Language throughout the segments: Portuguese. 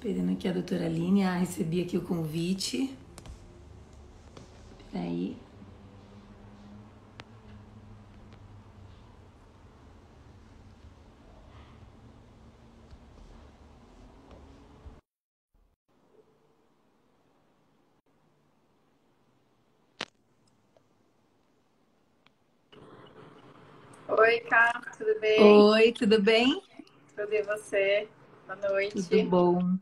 Esperando aqui a doutora Aline. Recebi aqui o convite. Peraí. Oi, Cá, tudo bem? Oi, tudo bem? Tudo e você? Boa Tudo noite. bom.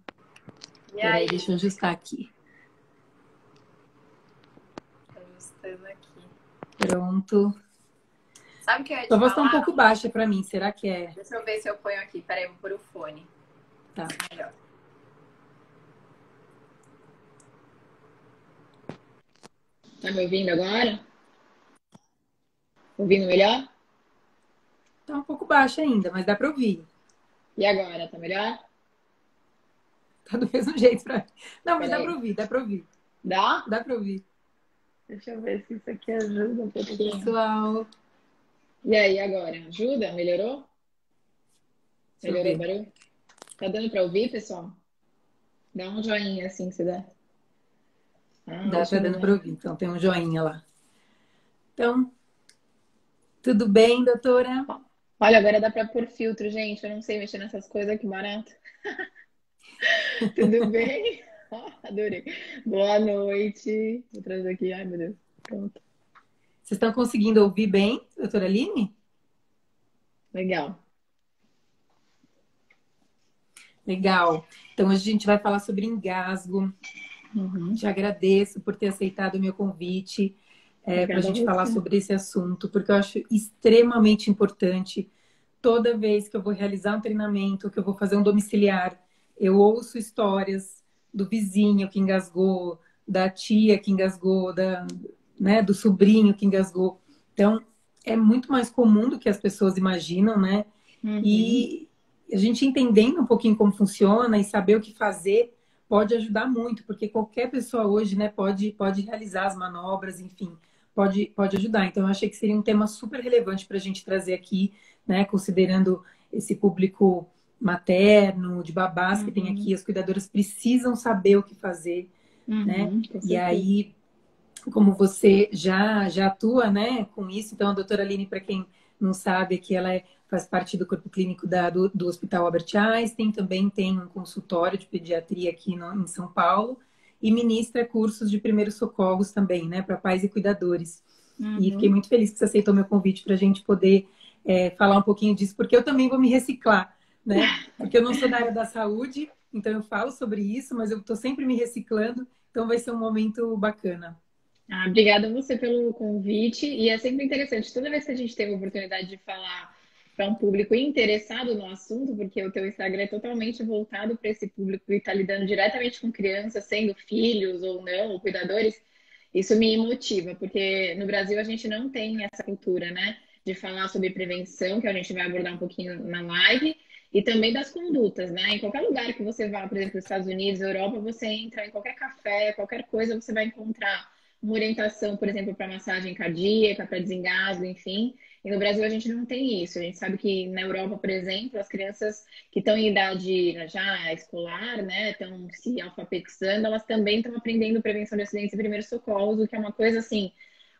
E Peraí, aí? deixa eu ajustar aqui. Ajustando aqui. Pronto. Sabe o que eu ia Sua te voz tá um pouco falar? baixa pra mim. Será que é? Deixa eu ver se eu ponho aqui. Peraí, vou pôr o fone. Tá. Melhor. Tá me ouvindo agora? Ouvindo melhor? Tá um pouco baixa ainda, mas dá pra ouvir. E agora? Tá melhor? Tá do mesmo jeito pra mim. Não, mas dá pra Peraí. ouvir, dá pra ouvir. Dá? Dá pra ouvir. Deixa eu ver se isso aqui ajuda um Oi, pouquinho. pessoal. E aí, agora? Ajuda? Melhorou? Deixa eu Melhorou o ver. barulho? Tá dando pra ouvir, pessoal? Dá um joinha assim, se der. Ah, Tá deixa eu dando pra ver. ouvir. Então tem um joinha lá. Então, tudo bem, doutora? Olha, agora dá pra pôr filtro, gente. Eu não sei mexer nessas coisas, que barato. Tudo bem? Adorei. Boa noite. Vou trazer aqui. Ai, meu Deus. Pronto. Vocês estão conseguindo ouvir bem, doutora Aline? Legal. Legal. Então, hoje a gente vai falar sobre engasgo. Uhum. Te agradeço por ter aceitado o meu convite para a Obrigada a gente falar você. sobre esse assunto, porque eu acho extremamente importante. Toda vez que eu vou realizar um treinamento, que eu vou fazer um domiciliar, eu ouço histórias do vizinho que engasgou, da tia que engasgou, do sobrinho que engasgou. Então, é muito mais comum do que as pessoas imaginam, né? Uhum. E a gente entendendo um pouquinho como funciona e saber o que fazer pode ajudar muito, porque qualquer pessoa hoje, né, pode realizar as manobras, enfim, pode ajudar. Então, eu achei que seria um tema super relevante para a gente trazer aqui, né, considerando esse público materno, de babás que tem aqui, Uhum. as cuidadoras precisam saber o que fazer, né? Uhum. Com E certeza. aí, como você já atua, né, com isso, então a doutora Aline, para quem não sabe, que ela faz parte do corpo clínico do Hospital Albert Einstein, também tem um consultório de pediatria aqui em São Paulo e ministra cursos de primeiros socorros também, né, para pais e cuidadores. E fiquei Uhum. muito feliz que você aceitou meu convite para a gente poder falar um pouquinho disso, porque eu também vou me reciclar, né? Porque eu não sou da área da saúde, então eu falo sobre isso, mas eu estou sempre me reciclando, então vai ser um momento bacana. Ah, obrigada a você pelo convite. E é sempre interessante, toda vez que a gente tem a oportunidade de falar para um público interessado no assunto, porque o teu Instagram é totalmente voltado para esse público e está lidando diretamente com crianças, sendo filhos ou não, ou cuidadores, isso me motiva, porque no Brasil a gente não tem essa cultura, né, de falar sobre prevenção, que a gente vai abordar um pouquinho na live, e também das condutas, né? Em qualquer lugar que você vá, por exemplo, nos Estados Unidos, Europa, você entra em qualquer café, qualquer coisa, você vai encontrar uma orientação, por exemplo, para massagem cardíaca, para desengasgo, enfim. E no Brasil a gente não tem isso. A gente sabe que na Europa, por exemplo, as crianças que estão em idade já escolar, né, estão se alfabetizando, elas também estão aprendendo prevenção de acidentes e primeiros socorros, o que é uma coisa assim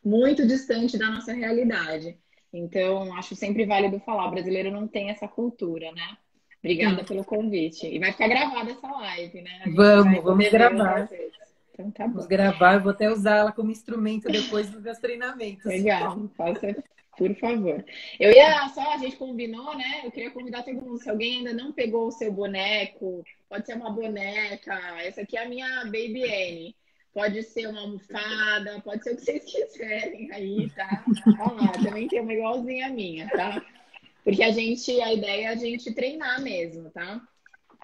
muito distante da nossa realidade. Então, acho sempre válido falar, o brasileiro não tem essa cultura, né? Sim, Obrigada pelo convite. E vai ficar gravada essa live, né? A gente vai vamos poder ver gravar. outras vezes. Então tá Vamos bom. gravar, eu vou até usar ela como instrumento depois dos meus treinamentos. Legal, faça, por favor. Eu ia só, a gente combinou, né? Eu queria convidar todo mundo. Se alguém ainda não pegou o seu boneco, pode ser uma boneca. Essa aqui é a minha Baby Anne. Pode ser uma almofada, pode ser o que vocês quiserem aí, tá? Tá lá, também tem uma igualzinha a minha, tá? Porque a ideia é a gente treinar mesmo, tá?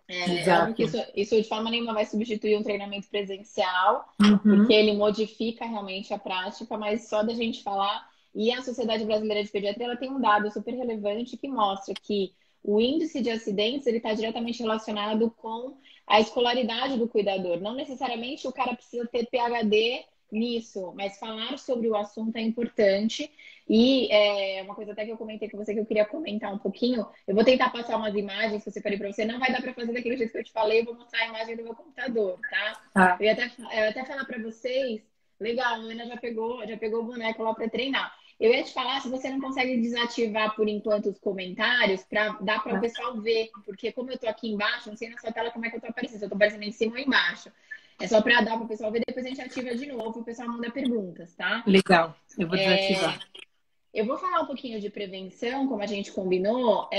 É óbvio que Exato. isso de forma nenhuma vai substituir um treinamento presencial, porque Uhum. ele modifica realmente a prática, mas só da gente falar. E a Sociedade Brasileira de Pediatria ela tem um dado super relevante que mostra que o índice de acidentes ele está diretamente relacionado com a escolaridade do cuidador. Não necessariamente o cara precisa ter PhD nisso, mas falar sobre o assunto é importante. E uma coisa até que eu comentei com você que eu queria comentar um pouquinho. Eu vou tentar passar umas imagens que eu separei para você. Não vai dar para fazer daquele jeito que eu te falei. Eu vou mostrar a imagem do meu computador, tá? Tá. Eu ia até falar para vocês. Legal, a Ana já pegou o boneco lá para treinar. Eu ia te falar se você não consegue desativar por enquanto os comentários para dar para o Tá. pessoal ver, porque como eu tô aqui embaixo, não sei na sua tela como é que eu tô aparecendo, se eu tô aparecendo em cima ou embaixo. É só para dar para o pessoal ver, depois a gente ativa de novo e o pessoal manda perguntas, tá? Legal. Eu vou desativar. Eu vou falar um pouquinho de prevenção, como a gente combinou,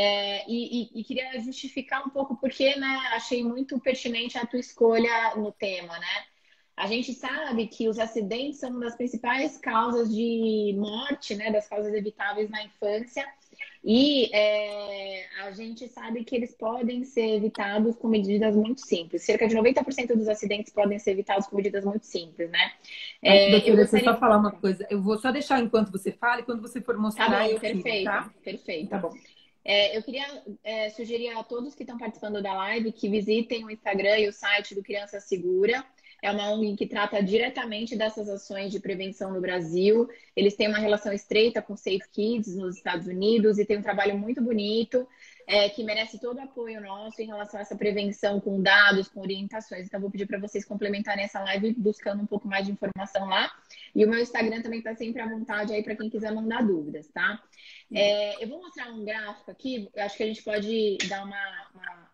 e queria justificar um pouco porque, né, achei muito pertinente a tua escolha no tema, né? A gente sabe que os acidentes são uma das principais causas de morte, né, das causas evitáveis na infância. E a gente sabe que eles podem ser evitados com medidas muito simples. Cerca de 90% dos acidentes podem ser evitados com medidas muito simples, né? Eu Doutora, deixa eu gostaria. só falar uma coisa. Eu vou só deixar enquanto você fala e quando você for Tá mostrar, bom, eu tiro, perfeito, tá? perfeito. Tá bom. Eu queria sugerir a todos que estão participando da live que visitem o Instagram e o site do Criança Segura. É uma ONG que trata diretamente dessas ações de prevenção no Brasil. Eles têm uma relação estreita com Safe Kids nos Estados Unidos e tem um trabalho muito bonito, que merece todo o apoio nosso em relação a essa prevenção com dados, com orientações. Então, vou pedir para vocês complementarem essa live buscando um pouco mais de informação lá. E o meu Instagram também está sempre à vontade aí para quem quiser mandar dúvidas, tá? Eu vou mostrar um gráfico aqui. Eu acho que a gente pode dar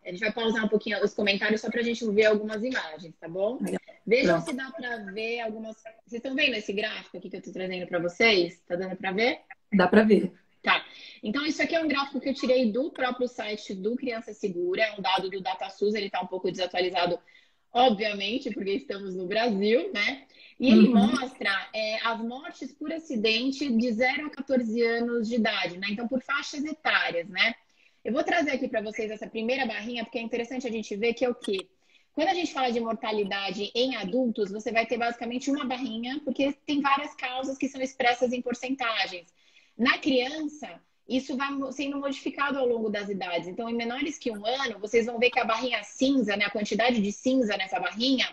A gente vai pausar um pouquinho os comentários só para a gente ver algumas imagens, tá bom? Vejam Pronto. se dá para ver algumas. Vocês estão vendo esse gráfico aqui que eu estou trazendo para vocês? Tá dando para ver? Dá para ver. Tá. Então, isso aqui é um gráfico que eu tirei do próprio site do Criança Segura. É um dado do DataSUS, ele está um pouco desatualizado, obviamente, porque estamos no Brasil, né? E ele Uhum. mostra as mortes por acidente de 0 a 14 anos de idade, né? Então, por faixas etárias, né? Eu vou trazer aqui para vocês essa primeira barrinha, porque é interessante a gente ver que é o quê? Quando a gente fala de mortalidade em adultos, você vai ter basicamente uma barrinha, porque tem várias causas que são expressas em porcentagens. Na criança, isso vai sendo modificado ao longo das idades. Então, em menores que 1 ano, vocês vão ver que a barrinha cinza, né, a quantidade de cinza nessa barrinha,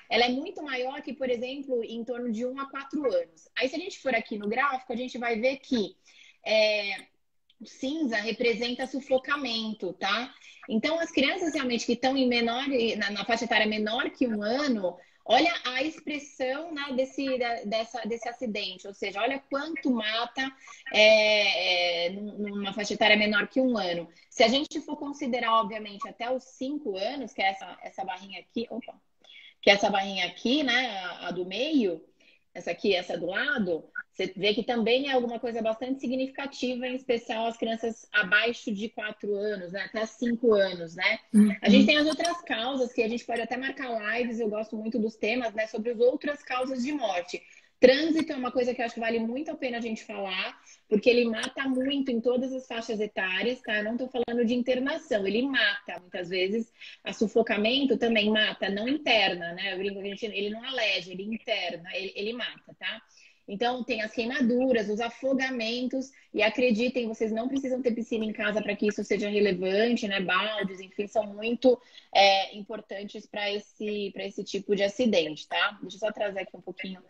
ela é muito maior que, por exemplo, em torno de 1 a 4 anos. Aí, se a gente for aqui no gráfico, a gente vai ver que o cinza representa sufocamento, tá? Então, as crianças realmente que estão na faixa etária menor que 1 ano, olha a expressão, né, desse acidente, ou seja, olha quanto mata numa faixa etária menor que 1 ano. Se a gente for considerar, obviamente, até os 5 anos, que é essa barrinha aqui, que é essa barrinha aqui, né, a do meio, essa aqui, essa do lado, você vê que também é alguma coisa bastante significativa, em especial as crianças abaixo de 4 anos, né, até 5 anos, né? A gente Uhum. tem as outras causas, que a gente pode até marcar lives, eu gosto muito dos temas, né, sobre as outras causas de morte. Trânsito é uma coisa que eu acho que vale muito a pena a gente falar, porque ele mata muito em todas as faixas etárias, tá? Eu não estou falando de internação, ele mata muitas vezes. A sufocamento também mata, não interna, né? Eu brinco que ele não alege, ele interna, ele mata, tá? Então, tem as queimaduras, os afogamentos, e acreditem, vocês não precisam ter piscina em casa para que isso seja relevante, né? Baldes, enfim, são muito importantes para esse tipo de acidente, tá? Deixa eu só trazer aqui um pouquinho,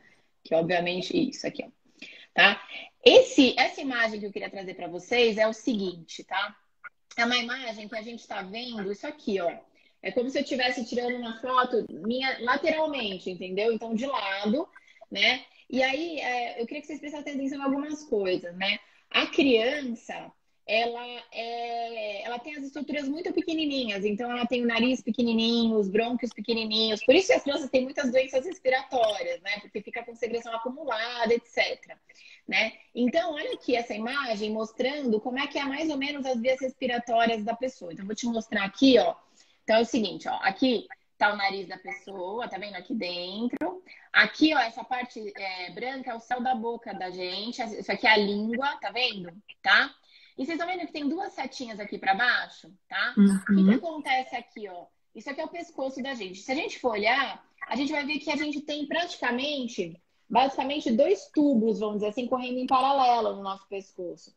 que obviamente isso aqui, ó, tá? Essa imagem que eu queria trazer para vocês é o seguinte, tá? É uma imagem que a gente está vendo, isso aqui, ó. É como se eu estivesse tirando uma foto minha lateralmente, entendeu? Então, de lado, né? E aí, eu queria que vocês prestassem atenção em algumas coisas, né? A criança, ela tem as estruturas muito pequenininhas, então ela tem o nariz pequenininho, os brônquios pequenininhos. Por isso que as crianças têm muitas doenças respiratórias, né? Porque fica com secreção acumulada, etc. Né? Então, olha aqui essa imagem mostrando como é que é mais ou menos as vias respiratórias da pessoa. Então, vou te mostrar aqui, ó. Então, é o seguinte, ó. Aqui tá o nariz da pessoa, tá vendo aqui dentro? Aqui, ó, essa parte branca é o céu da boca da gente. Isso aqui é a língua, tá vendo? Tá? E vocês estão vendo que tem duas setinhas aqui para baixo, tá? O que Uhum. acontece aqui, ó? Isso aqui é o pescoço da gente. Se a gente for olhar, a gente vai ver que a gente tem basicamente dois tubos, vamos dizer assim, correndo em paralelo no nosso pescoço.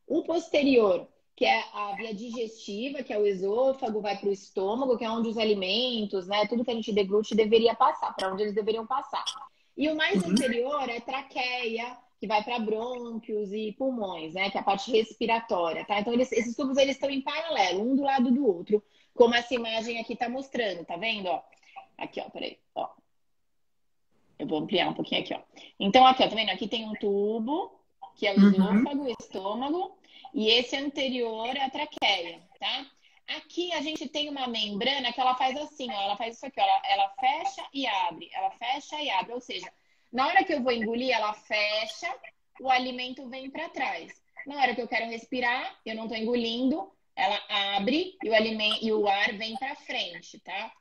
O posterior, que é a via digestiva, que é o esôfago, vai para o estômago, que é onde os alimentos, né, tudo que a gente deglute deveria passar, para onde eles deveriam passar. E o mais inferior é traqueia, que vai para brônquios e pulmões, né? Que é a parte respiratória, tá? Então, esses tubos, eles estão em paralelo, um do lado do outro, como essa imagem aqui tá mostrando, tá vendo, ó? Aqui, ó, peraí, ó. Eu vou ampliar um pouquinho aqui, ó. Então, aqui, ó, tá vendo? Aqui tem um tubo, que é o esôfago, o estômago, e esse anterior é a traqueia, tá? Aqui a gente tem uma membrana que ela faz assim, ó, ela faz isso aqui, ó, ela fecha e abre, ela fecha e abre, ou seja, na hora que eu vou engolir, ela fecha, o alimento vem para trás. Na hora que eu quero respirar, eu não tô engolindo, ela abre e o alimento e o ar vem para frente, tá?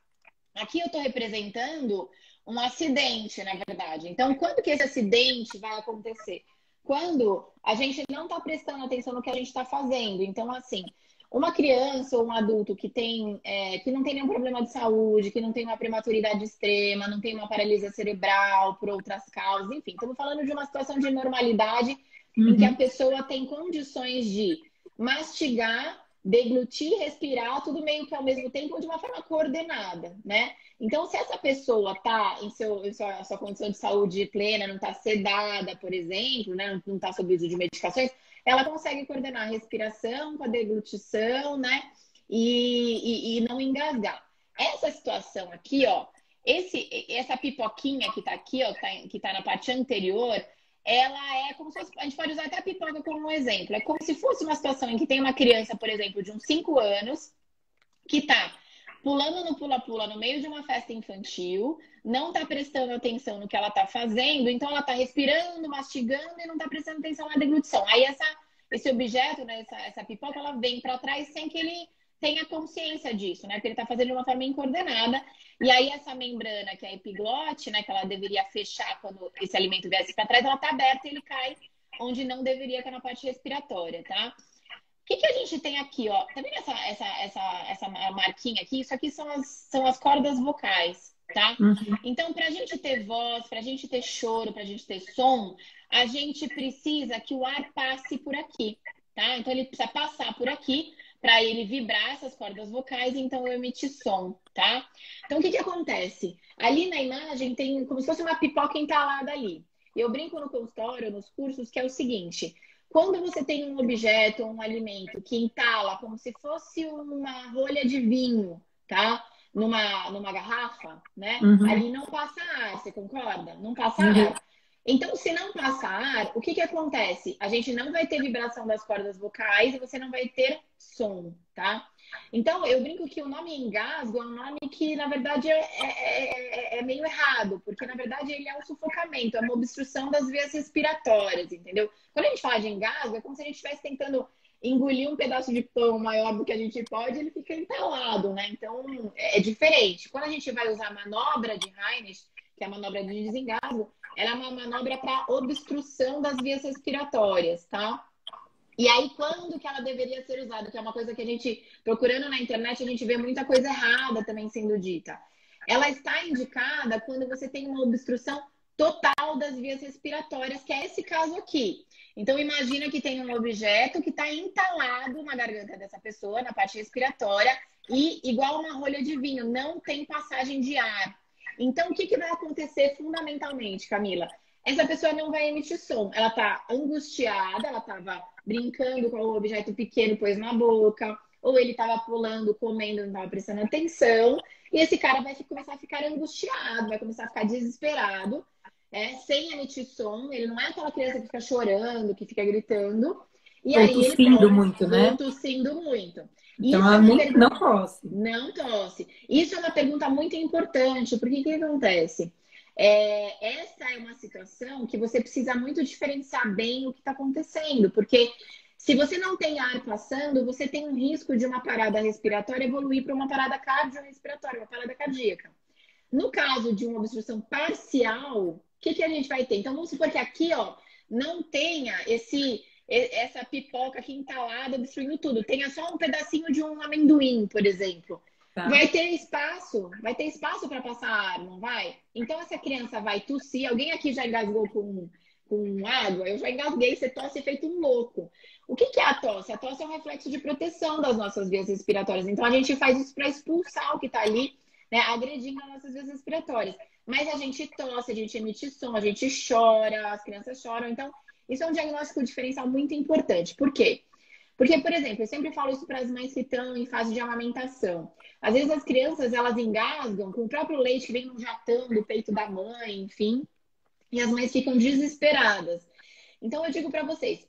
Aqui eu estou representando um acidente, na verdade. Então, quando que esse acidente vai acontecer? Quando a gente não está prestando atenção no que a gente está fazendo. Então, assim, uma criança ou um adulto que que não tem nenhum problema de saúde, que não tem uma prematuridade extrema, não tem uma paralisia cerebral por outras causas, enfim, estamos falando de uma situação de normalidade em que a pessoa tem condições de mastigar, deglutir, respirar, tudo meio que ao mesmo tempo de uma forma coordenada, né? Então, se essa pessoa está em sua condição de saúde plena, não está sedada, por exemplo, né? Não está sob uso de medicações, ela consegue coordenar a respiração com a deglutição, né? E não engasgar. Essa situação aqui, ó, essa pipoquinha que tá aqui, ó, que tá na parte anterior, ela é como se fosse, a gente pode usar até a pipoca como um exemplo. É como se fosse uma situação em que tem uma criança, por exemplo, de uns 5 anos, que tá pulando no pula-pula no meio de uma festa infantil, não tá prestando atenção no que ela tá fazendo, então ela tá respirando, mastigando e não tá prestando atenção na deglutição. Aí esse objeto, né, essa pipoca, ela vem para trás sem que ele tenha consciência disso, né? Porque ele tá fazendo de uma forma incoordenada. E aí essa membrana, que é a epiglote, né, que ela deveria fechar quando esse alimento viesse para trás, ela tá aberta e ele cai onde não deveria, estar na parte respiratória, tá? O que a gente tem aqui, ó? Tá vendo essa marquinha aqui? Isso aqui são as cordas vocais, tá? Então, para a gente ter voz, para a gente ter choro, para a gente ter som, a gente precisa que o ar passe por aqui, tá? Então, ele precisa passar por aqui para ele vibrar essas cordas vocais e então eu emitir som, tá? Então, o que acontece? Ali na imagem tem como se fosse uma pipoca entalada ali. Eu brinco no consultório, nos cursos, que é o seguinte: quando você tem um objeto, um alimento que entala como se fosse uma rolha de vinho, tá? Numa garrafa, né? Ali não passa ar, você concorda? Não passa ar. Então, se não passa ar, o que acontece? A gente não vai ter vibração das cordas vocais e você não vai ter som, tá? Então, eu brinco que o nome engasgo é um nome que, na verdade, é meio errado, porque, na verdade, ele é um sufocamento, é uma obstrução das vias respiratórias, entendeu? Quando a gente fala de engasgo, é como se a gente estivesse tentando engolir um pedaço de pão maior do que a gente pode, ele fica entalado, né? Então, é diferente. Quando a gente vai usar a manobra de Heinisch, que é a manobra de desengasgo, ela é uma manobra para obstrução das vias respiratórias, tá? E aí, quando que ela deveria ser usada? Que é uma coisa que a gente, procurando na internet, a gente vê muita coisa errada também sendo dita. Ela está indicada quando você tem uma obstrução total das vias respiratórias, que é esse caso aqui. Então, imagina que tem um objeto que está entalado na garganta dessa pessoa, na parte respiratória, e igual uma rolha de vinho, não tem passagem de ar. Então, o que vai acontecer fundamentalmente, Camila? Essa pessoa não vai emitir som. Ela está angustiada, ela estava brincando com um objeto pequeno, pôs na boca, ou ele estava pulando, comendo, não estava prestando atenção, e esse cara vai começar a ficar angustiado, vai começar a ficar desesperado, sem emitir som. Ele não é aquela criança que fica chorando, que fica gritando. E ou aí tossindo muito, né? Ou tossindo muito. Então, ela não tosse. Não tosse. Isso é uma pergunta muito importante, porque o que acontece? Essa é uma situação que você precisa muito diferenciar bem o que está acontecendo, porque se você não tem ar passando, você tem um risco de uma parada respiratória evoluir para uma parada cardiorrespiratória, uma parada cardíaca. No caso de uma obstrução parcial, o que a gente vai ter? Então, vamos supor que aqui, ó, não tenha essa pipoca aqui entalada, obstruindo tudo. Tenha só um pedacinho de um amendoim, por exemplo. Tá. Vai ter espaço para passar ar, não vai? Então, essa criança vai tossir. Alguém aqui já engasgou com água? Eu já engasguei, você tosse feito um louco. O que é a tosse? A tosse é um reflexo de proteção das nossas vias respiratórias. Então, a gente faz isso para expulsar o que está ali né, agredindo as nossas vias respiratórias. Mas a gente tosse, a gente emite som, a gente chora, as crianças choram. Então, isso é um diagnóstico diferencial muito importante. Por quê? Porque, por exemplo, eu sempre falo isso para as mães que estão em fase de amamentação. Às vezes as crianças, elas engasgam com o próprio leite que vem no jatão do peito da mãe, enfim, e as mães ficam desesperadas. Então, eu digo para vocês,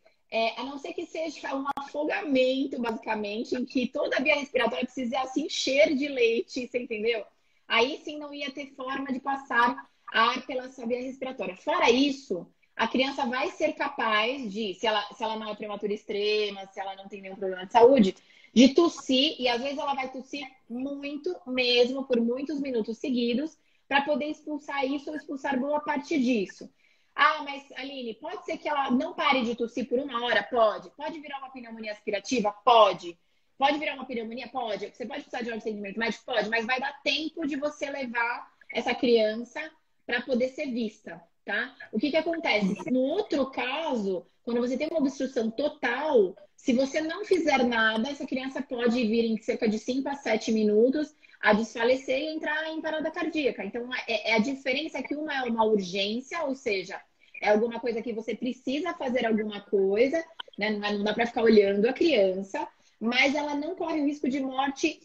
a não ser que seja um afogamento, basicamente, em que toda a via respiratória precisa se encher de leite, você entendeu? Aí sim não ia ter forma de passar ar pela sua via respiratória. Fora isso, a criança vai ser capaz de, se ela não é prematura extrema, se ela não tem nenhum problema de saúde, de tossir, e às vezes ela vai tossir muito mesmo, por muitos minutos seguidos, para poder expulsar isso ou expulsar boa parte disso. Ah, mas Aline, pode ser que ela não pare de tossir por 1 hora? Pode. Pode virar uma pneumonia aspirativa? Pode. Pode virar uma pneumonia? Pode. Você pode precisar de um atendimento médico? Pode. Mas vai dar tempo de você levar essa criança para poder ser vista, tá? O que acontece? No outro caso, quando você tem uma obstrução total, se você não fizer nada, essa criança pode vir em cerca de 5 a 7 minutos a desfalecer e entrar em parada cardíaca. Então, a diferença é que uma é uma urgência, ou seja, é alguma coisa que você precisa fazer alguma coisa, né? Não dá para ficar olhando a criança, mas ela não corre o risco de morte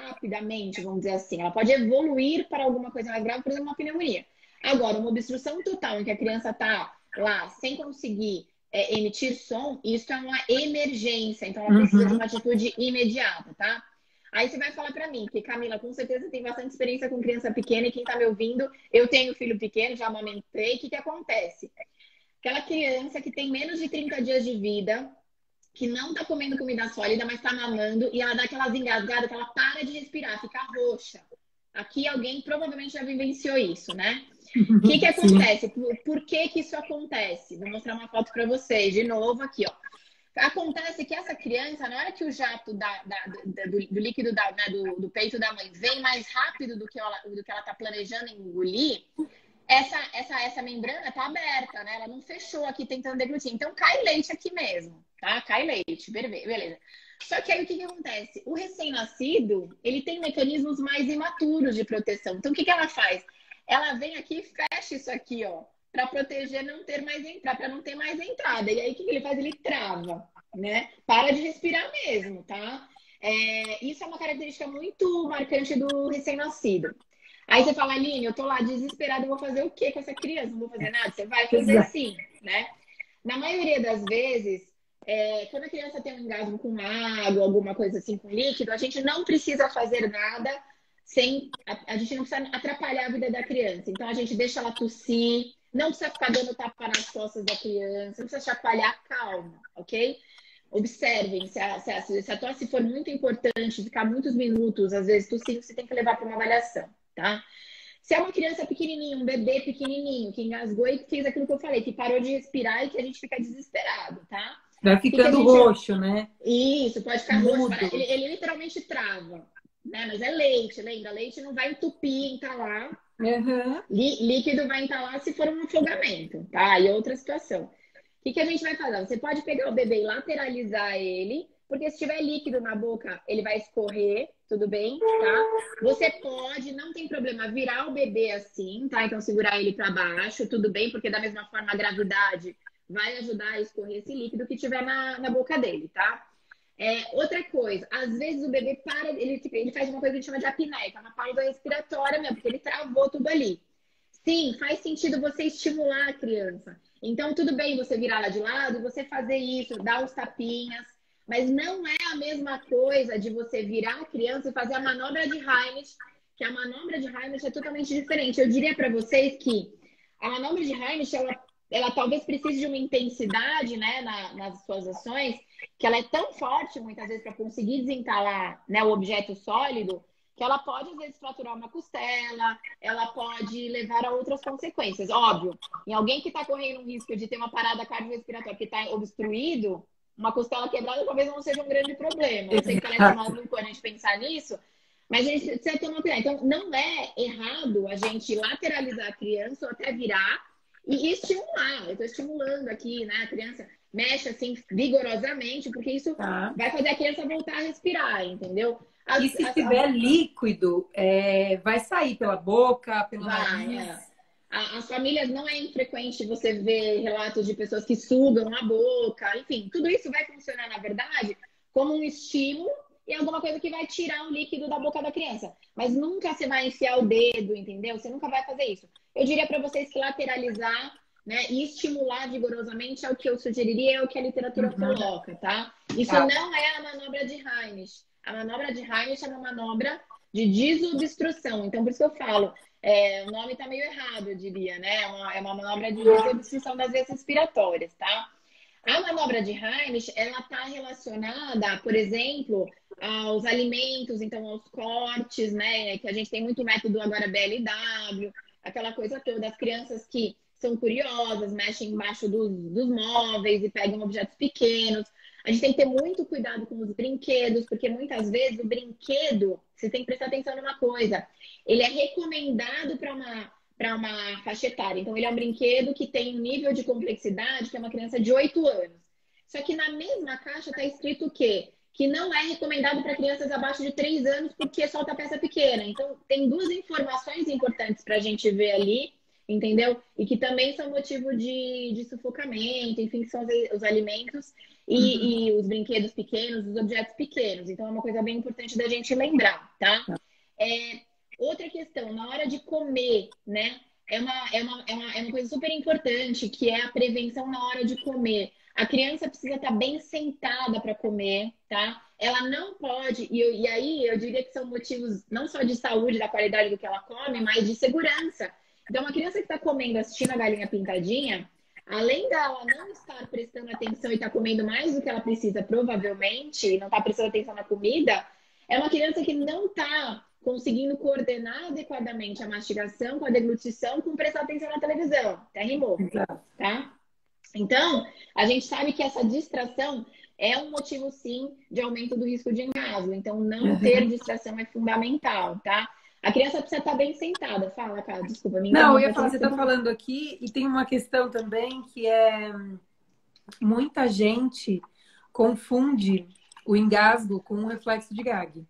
rapidamente, vamos dizer assim. Ela pode evoluir para alguma coisa mais grave, por exemplo, uma pneumonia. Agora, uma obstrução total em que a criança está lá sem conseguir emitir som, isso é uma emergência. Então, ela precisa de uma atitude imediata, tá? Aí você vai falar para mim, que Camila, com certeza tem bastante experiência com criança pequena, e quem está me ouvindo, eu tenho filho pequeno, já amamentei, o que acontece? Aquela criança que tem menos de 30 dias de vida, que não está comendo comida sólida, mas está mamando, e ela dá aquelas engasgadas, que ela para de respirar, fica roxa. Aqui alguém provavelmente já vivenciou isso, né? O que acontece? Por que isso acontece? Vou mostrar uma foto para vocês, de novo aqui, ó. Acontece que essa criança, na hora que o jato do líquido do peito da mãe vem mais rápido do que ela está planejando engolir, essa membrana está aberta, né? Ela não fechou aqui tentando deglutir. Então cai leite aqui mesmo, tá? Cai leite, beleza. Só que aí o que acontece? O recém-nascido, ele tem mecanismos mais imaturos de proteção. Então o que ela faz? Ela vem aqui e fecha isso aqui, ó, para proteger não ter mais entrada, para não ter mais entrada. E aí o que ele faz? Ele trava, né? Para de respirar mesmo, tá? Isso é uma característica muito marcante do recém-nascido. Aí você fala, Aline, eu tô lá desesperada, eu vou fazer o quê com essa criança? Não vou fazer nada? Você vai fazer sim, né? Na maioria das vezes, quando a criança tem um engasgo com água, alguma coisa assim com líquido, a gente não precisa fazer nada a gente não precisa atrapalhar a vida da criança. Então a gente deixa ela tossir, não precisa ficar dando tapa nas costas da criança, não precisa chacoalhar, calma, ok? Observem, se a tosse for muito importante, ficar muitos minutos, às vezes tossindo, você tem que levar para uma avaliação, tá? Se é uma criança pequenininha, um bebê pequenininho, que engasgou e fez aquilo que eu falei, que parou de respirar e que a gente fica desesperado, tá? Vai ficando roxo, né? Isso, pode ficar roxo. Ele literalmente trava, né? Mas é leite, lembra? Leite não vai entupir, entalar. Líquido vai entalar se for um afogamento, tá? E outra situação. O que a gente vai fazer? Você pode pegar o bebê e lateralizar ele, porque se tiver líquido na boca, ele vai escorrer, tudo bem, tá? Você pode, não tem problema, virar o bebê assim, tá? Então segurar ele para baixo, tudo bem, porque da mesma forma a gravidade vai ajudar a escorrer esse líquido que tiver na boca dele, tá? Outra coisa, às vezes o bebê para, ele faz uma coisa que a gente chama de apneia, que é uma pausa respiratória mesmo, porque ele travou tudo ali. Sim, faz sentido você estimular a criança. Então, tudo bem você virar ela de lado e você fazer isso, dar os tapinhas, mas não é a mesma coisa de você virar a criança e fazer a manobra de Heimlich, que a manobra de Heimlich é totalmente diferente. Eu diria para vocês que a manobra de Heimlich, ela talvez precise de uma intensidade, né, nas suas ações, que ela é tão forte, muitas vezes, para conseguir desentalar, né, o objeto sólido, que ela pode, às vezes, fraturar uma costela, ela pode levar a outras consequências. Óbvio, em alguém que está correndo um risco de ter uma parada cardiorrespiratória que está obstruído, uma costela quebrada talvez não seja um grande problema. Eu sei que parece maluco a gente pensar nisso, mas a gente precisa tomar cuidado. Então, não é errado a gente lateralizar a criança ou até virar e estimular. Eu estou estimulando aqui, né, a criança. mexe assim vigorosamente, porque isso Tá. vai fazer a criança voltar a respirar, entendeu? E se estiver líquido, vai sair pela boca, pelo Vai, nariz? é. As famílias não é infrequente você ver relatos de pessoas que sugam a boca, enfim, tudo isso vai funcionar, na verdade, como um estímulo e alguma coisa que vai tirar o líquido da boca da criança. Mas nunca você vai enfiar o dedo, entendeu? Você nunca vai fazer isso. Eu diria para vocês que lateralizar, né, e estimular vigorosamente é o que eu sugeriria, é o que a literatura Uhum. coloca, tá? Isso Tá. não é a manobra de Heimlich. A manobra de Heimlich é uma manobra de desobstrução. Então, por isso que eu falo, o nome está meio errado, eu diria, né? É uma manobra de desobstrução das vias respiratórias, tá? A manobra de Heimlich, ela está relacionada, por exemplo, aos alimentos, então aos cortes, né? Que a gente tem muito método agora BLW, aquela coisa toda, as crianças que são curiosas, mexem embaixo dos móveis e pegam objetos pequenos. A gente tem que ter muito cuidado com os brinquedos, porque muitas vezes o brinquedo, você tem que prestar atenção numa coisa, ele é recomendado para uma faixa etária. Então, ele é um brinquedo que tem um nível de complexidade que é uma criança de 8 anos. Só que na mesma caixa está escrito o quê? Que não é recomendado para crianças abaixo de 3 anos porque solta peça pequena. Então, tem duas informações importantes para a gente ver ali, entendeu? E que também são motivo de sufocamento, enfim, que são os alimentos Uhum. e os brinquedos pequenos, os objetos pequenos. Então, é uma coisa bem importante da gente lembrar, tá? É, outra questão, na hora de comer, né? É uma coisa super importante, que é a prevenção na hora de comer. A criança precisa estar bem sentada para comer, tá? Ela não pode, e aí eu diria que são motivos não só de saúde, da qualidade do que ela come, mas de segurança. Então, uma criança que está comendo, assistindo a galinha pintadinha, além dela não estar prestando atenção e estar comendo mais do que ela precisa, provavelmente, e não está prestando atenção na comida, é uma criança que não está conseguindo coordenar adequadamente a mastigação com a deglutição com prestar atenção na televisão. Até rimou, Exato. tá? Então, a gente sabe que essa distração é um motivo, sim, de aumento do risco de engasgo. Então, não ter Uhum. distração é fundamental, tá? A criança precisa estar bem sentada. Fala, cara, desculpa, me Não, eu interrompa ia aqui, falar, você está desculpa. falando aqui, e tem uma questão também que é muita gente confunde o engasgo com o reflexo de Gag,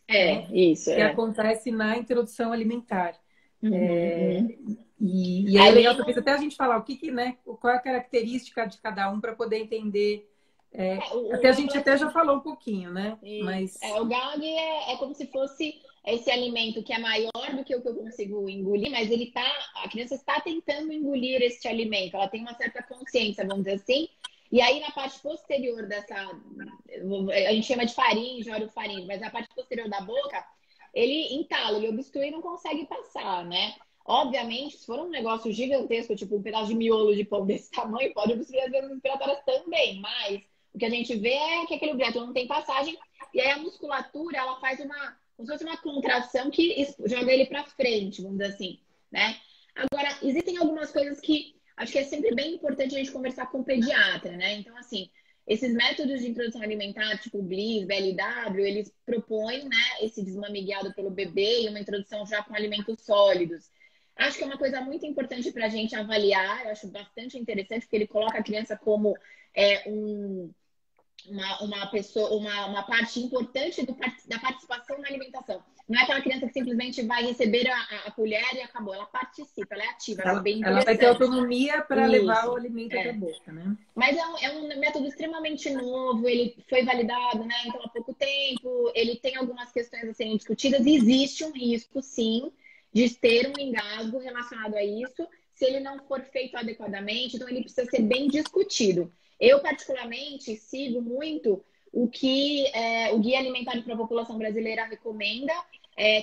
né? Isso, Que é. acontece na introdução alimentar. Uhum, uhum. E aí é legal Ali talvez não. até a gente falar né, qual é a característica de cada um para poder entender. O Até a gente até reflexo. já falou um pouquinho, né? Isso. Mas O GAG é como se fosse esse alimento que é maior do que o que eu consigo engolir, mas a criança está tentando engolir este alimento, ela tem uma certa consciência, vamos dizer assim, e aí na parte posterior a gente chama de faringe, orofaringe, mas na parte posterior da boca, ele entala, ele obstrui e não consegue passar, né? Obviamente, se for um negócio gigantesco, tipo um pedaço de miolo de pão desse tamanho, pode obstruir as vias respiratórias também, mas o que a gente vê é que aquele objeto não tem passagem e aí a musculatura, ela faz como se fosse uma contração que joga ele para frente, vamos dizer assim, né? Agora, existem algumas coisas que acho que é sempre bem importante a gente conversar com o pediatra, né? Então, assim, esses métodos de introdução alimentar, tipo o BLIS, BLW, eles propõem, né, esse desmame guiado pelo bebê e uma introdução já com alimentos sólidos. Acho que é uma coisa muito importante para a gente avaliar, eu acho bastante interessante, porque ele coloca a criança como uma pessoa, uma parte importante da participação na alimentação. Não é aquela criança que simplesmente vai receber a colher e acabou. Ela participa, ela é ativa. Acho bem ela vai ter interessante. autonomia para levar o Isso. alimento até a boca, né? Mas é um método extremamente novo, ele foi validado, né? Então, há pouco tempo, ele tem algumas questões a serem discutidas. Existe um risco, sim, de ter um engasgo relacionado a isso, se ele não for feito adequadamente. Então, ele precisa ser bem discutido. Eu, particularmente, sigo muito o que o Guia Alimentar para a População Brasileira recomenda,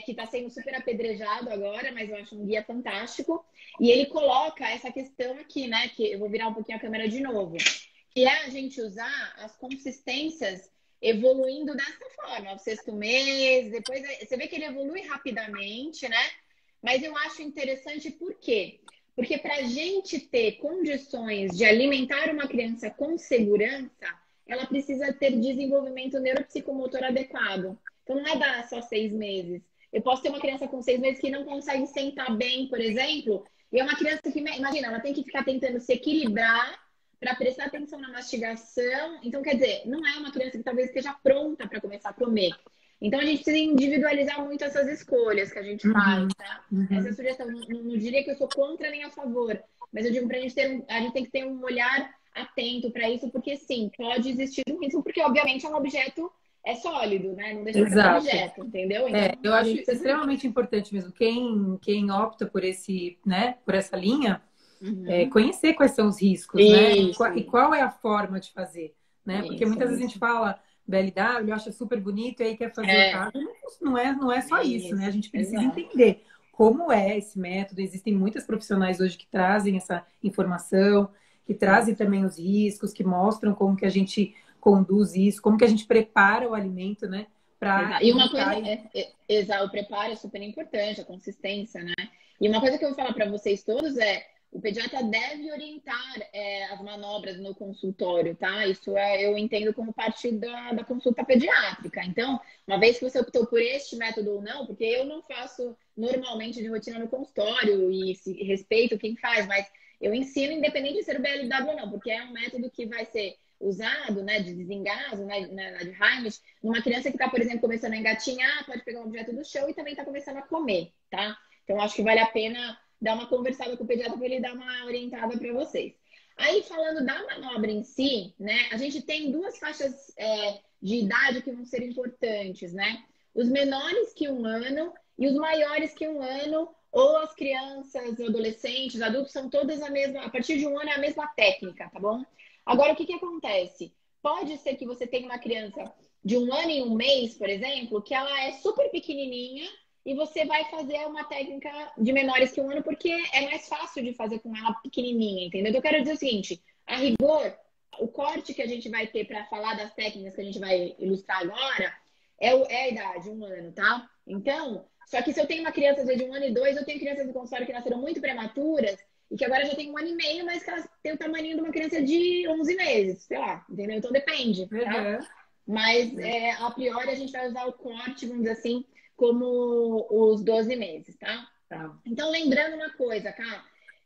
que está sendo super apedrejado agora, mas eu acho um guia fantástico. E ele coloca essa questão aqui, né? Que eu vou virar um pouquinho a câmera de novo. Que é a gente usar as consistências evoluindo dessa forma. O sexto mês, depois você vê que ele evolui rapidamente, né? Mas eu acho interessante por quê? Porque para a gente ter condições de alimentar uma criança com segurança, ela precisa ter desenvolvimento neuropsicomotor adequado. Então não é dar só 6 meses. Eu posso ter uma criança com 6 meses que não consegue sentar bem, por exemplo, e é uma criança que, imagina, ela tem que ficar tentando se equilibrar para prestar atenção na mastigação. Então, quer dizer, não é uma criança que talvez esteja pronta para começar a comer. Então, a gente precisa individualizar muito essas escolhas que a gente faz, tá? Essa sugestão, não diria que eu sou contra nem a favor, mas eu digo para a gente ter, a gente tem que ter um olhar atento para isso, porque sim, pode existir um risco, porque obviamente é um objeto sólido, né? Não deixa de ser um objeto, entendeu? Então, eu acho extremamente importante mesmo. Quem opta por esse, né, por essa linha, conhecer quais são os riscos, né? E qual é a forma de fazer, né? Porque muitas vezes a gente fala BLW, acha super bonito e aí quer fazer o caso. Não é só isso, né? A gente precisa entender como é esse método. Existem muitas profissionais hoje que trazem essa informação, que trazem também os riscos, que mostram como que a gente conduz isso, como que a gente prepara o alimento, né? E uma coisa, o preparo é super importante, a consistência, né? E uma coisa que eu vou falar para vocês todos o pediatra deve orientar as manobras no consultório, tá? Isso eu entendo como parte da consulta pediátrica. Então, uma vez que você optou por este método ou não, porque eu não faço normalmente de rotina no consultório e respeito quem faz, mas eu ensino independente de ser o BLW ou não, porque é um método que vai ser usado, né, de desengaso, né, de Heimlich, numa criança que está, por exemplo, começando a engatinhar, pode pegar um objeto do chão e também está começando a comer, tá? Então, acho que vale a pena dar uma conversada com o pediatra para ele dar uma orientada para vocês. Aí, falando da manobra em si, né, a gente tem duas faixas de idade que vão ser importantes, né? Os menores que 1 ano e os maiores que 1 ano, ou as crianças, adolescentes, adultos, são todas a partir de 1 ano é a mesma técnica, tá bom? Agora, o que acontece? Pode ser que você tenha uma criança de 1 ano e 1 mês, por exemplo, que ela é super pequenininha e você vai fazer uma técnica de menores que 1 ano porque é mais fácil de fazer com ela pequenininha, entendeu? Então, eu quero dizer o seguinte, a rigor, o corte que a gente vai ter para falar das técnicas que a gente vai ilustrar agora é a idade, 1 ano, tá? Então, só que se eu tenho uma criança de 1 ano e 2, eu tenho crianças do consultório que nasceram muito prematuras e que agora já tem 1 ano e meio, mas que elas têm o tamanho de uma criança de 11 meses, sei lá, entendeu? Então depende, tá? Mas a priori a gente vai usar o corte, vamos dizer assim, como os 12 meses, tá? Então lembrando uma coisa, cara,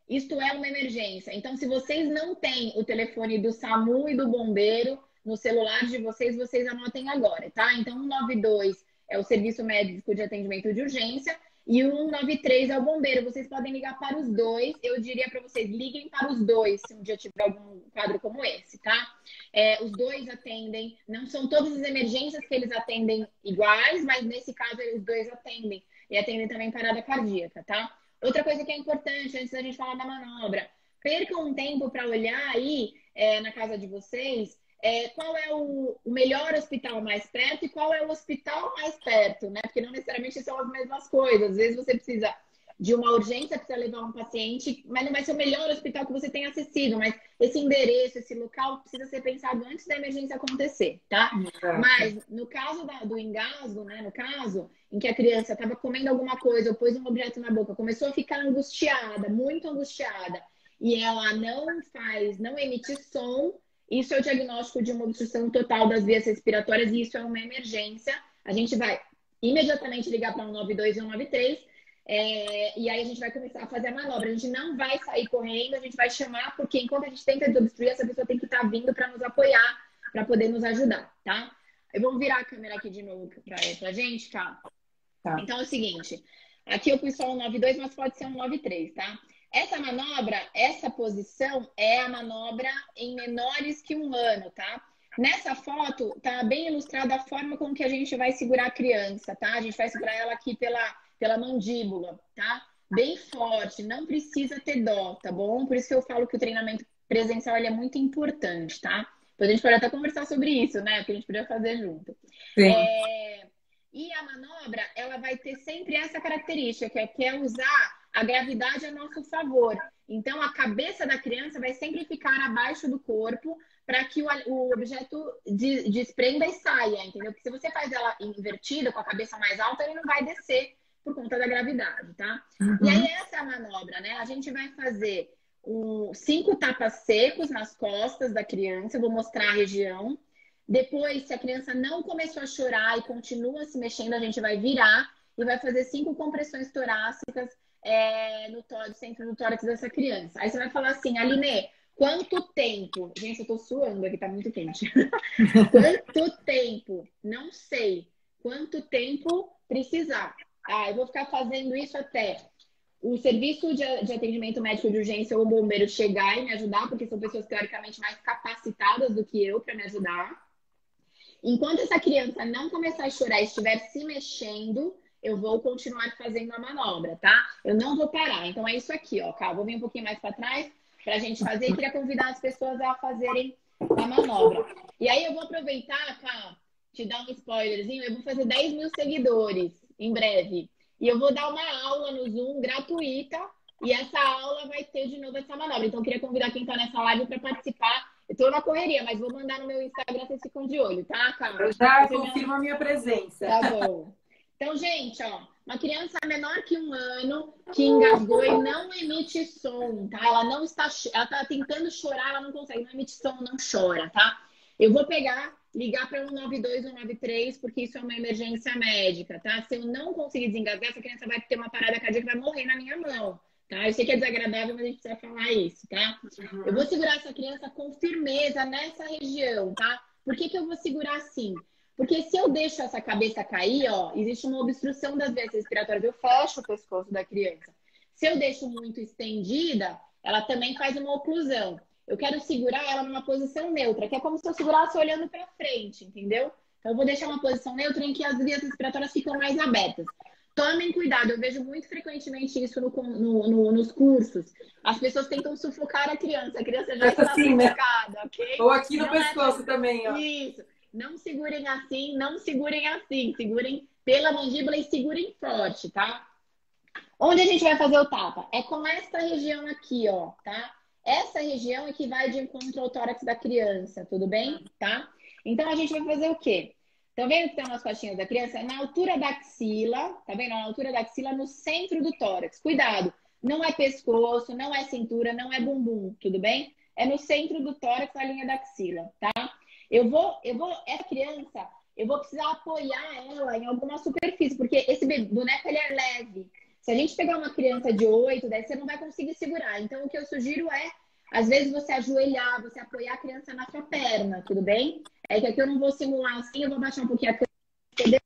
isto é uma emergência. Então se vocês não têm o telefone do SAMU e do bombeiro no celular de vocês, vocês anotem agora, tá? Então 192 é o serviço médico de atendimento de urgência e o 193 é o bombeiro. Vocês podem ligar para os dois. Eu diria para vocês, liguem para os dois se um dia tiver algum quadro como esse, tá? Os dois atendem. Não são todas as emergências que eles atendem iguais, mas nesse caso os dois atendem. E atendem também parada cardíaca, tá? Outra coisa que é importante, antes da gente falar da manobra, percam um tempo para olhar aí na casa de vocês qual é o melhor hospital mais perto e qual é o hospital mais perto, né? Porque não necessariamente são as mesmas coisas. Às vezes você precisa de uma urgência, precisa levar um paciente, mas não vai ser o melhor hospital que você tem acessível, mas esse endereço, esse local precisa ser pensado antes da emergência acontecer, tá? Mas no caso do engasgo, né? No caso em que a criança estava comendo alguma coisa ou pôs um objeto na boca, começou a ficar angustiada, muito angustiada, e ela não emite som. Isso é o diagnóstico de uma obstrução total das vias respiratórias e isso é uma emergência. A gente vai imediatamente ligar para 192 e 193 e aí a gente vai começar a fazer a manobra. A gente não vai sair correndo, a gente vai chamar, porque enquanto a gente tenta desobstruir, essa pessoa tem que estar vindo para nos apoiar, para poder nos ajudar, tá? Eu vou virar a câmera aqui de novo para a gente, tá? Então é o seguinte, aqui eu pus só 192, mas pode ser 193, tá? Essa manobra, essa posição é a manobra em menores que 1 ano, tá? Nessa foto, tá bem ilustrada a forma como que a gente vai segurar a criança, tá? A gente vai segurar ela aqui pela mandíbula, tá? Bem forte, não precisa ter dó, tá bom? Por isso que eu falo que o treinamento presencial ele é muito importante, tá? Depois a gente pode até conversar sobre isso, né? Que a gente podia fazer junto. E a manobra, ela vai ter sempre essa característica, que é usar a gravidade a nosso favor. Então, a cabeça da criança vai sempre ficar abaixo do corpo para que o objeto desprenda e saia, entendeu? Porque se você faz ela invertida, com a cabeça mais alta, ele não vai descer por conta da gravidade, tá? E aí, essa é a manobra, né? A gente vai fazer 5 tapas secos nas costas da criança. Eu vou mostrar a região. Depois, se a criança não começou a chorar e continua se mexendo, a gente vai virar e vai fazer 5 compressões torácicas no centro do tórax dessa criança. Aí você vai falar assim, Aline, Quanto tempo? Gente, eu tô suando aqui, tá muito quente. Quanto tempo? Não sei. Quanto tempo precisar? Ah, eu vou ficar fazendo isso até o serviço de atendimento médico de urgência ou o bombeiro chegar e me ajudar, porque são pessoas teoricamente mais capacitadas do que eu para me ajudar. Enquanto essa criança não começar a chorar e estiver se mexendo, eu vou continuar fazendo a manobra, tá? Eu não vou parar. Então é isso aqui, ó, Cá. Vou vir um pouquinho mais para trás para a gente fazer e queria convidar as pessoas a fazerem a manobra. E aí eu vou aproveitar, Cá, te dar um spoilerzinho. Eu vou fazer 10 mil seguidores em breve. E eu vou dar uma aula no Zoom gratuita. E essa aula vai ter de novo essa manobra. Então eu queria convidar quem está nessa live para participar. Eu tô na correria, mas vou mandar no meu Instagram, vocês ficam de olho, tá, Carla? Eu já confirmo a minha presença. Tá bom. Então, gente, ó, uma criança menor que 1 ano que engasgou e não emite som, tá? Ela não está, ela tá tentando chorar, ela não consegue, não emite som, não chora, tá? Eu vou pegar, ligar para 192, 193, porque isso é uma emergência médica, tá? Se eu não conseguir desengasgar, essa criança vai ter uma parada cardíaca e vai morrer na minha mão. Tá? Eu sei que é desagradável, mas a gente precisa falar isso, tá? Uhum. Eu vou segurar essa criança com firmeza nessa região, tá? Por que eu vou segurar assim? Porque se eu deixo essa cabeça cair, ó, existe uma obstrução das vias respiratórias. Eu fecho o pescoço da criança. Se eu deixo muito estendida, ela também faz uma oclusão. Eu quero segurar ela numa posição neutra, que é como se eu segurasse olhando para frente, entendeu? Então eu vou deixar uma posição neutra em que as vias respiratórias ficam mais abertas. Tomem cuidado, eu vejo muito frequentemente isso nos cursos. As pessoas tentam sufocar a criança já está assim, sufocada, né? ok? Ou aqui no Não pescoço também, ó. Isso. Não segurem assim, não segurem assim. Segurem pela mandíbula e segurem forte, tá? Onde a gente vai fazer o tapa? É com esta região aqui, ó, tá? Essa região é que vai de encontro ao tórax da criança, tudo bem? Tá? Então a gente vai fazer o quê? Tá vendo que tem umas costinhas da criança? Na altura da axila, tá vendo? Na altura da axila, no centro do tórax. Cuidado, não é pescoço, não é cintura, não é bumbum, tudo bem? É no centro do tórax, na linha da axila, tá? Essa criança, eu vou precisar apoiar ela em alguma superfície, porque esse boneco, ele é leve. Se a gente pegar uma criança de 8, 10, você não vai conseguir segurar. Então, o que eu sugiro é, às vezes, você ajoelhar, você apoiar a criança na sua perna, tudo bem? É que aqui eu não vou simular assim, eu vou baixar um pouquinho a câmera.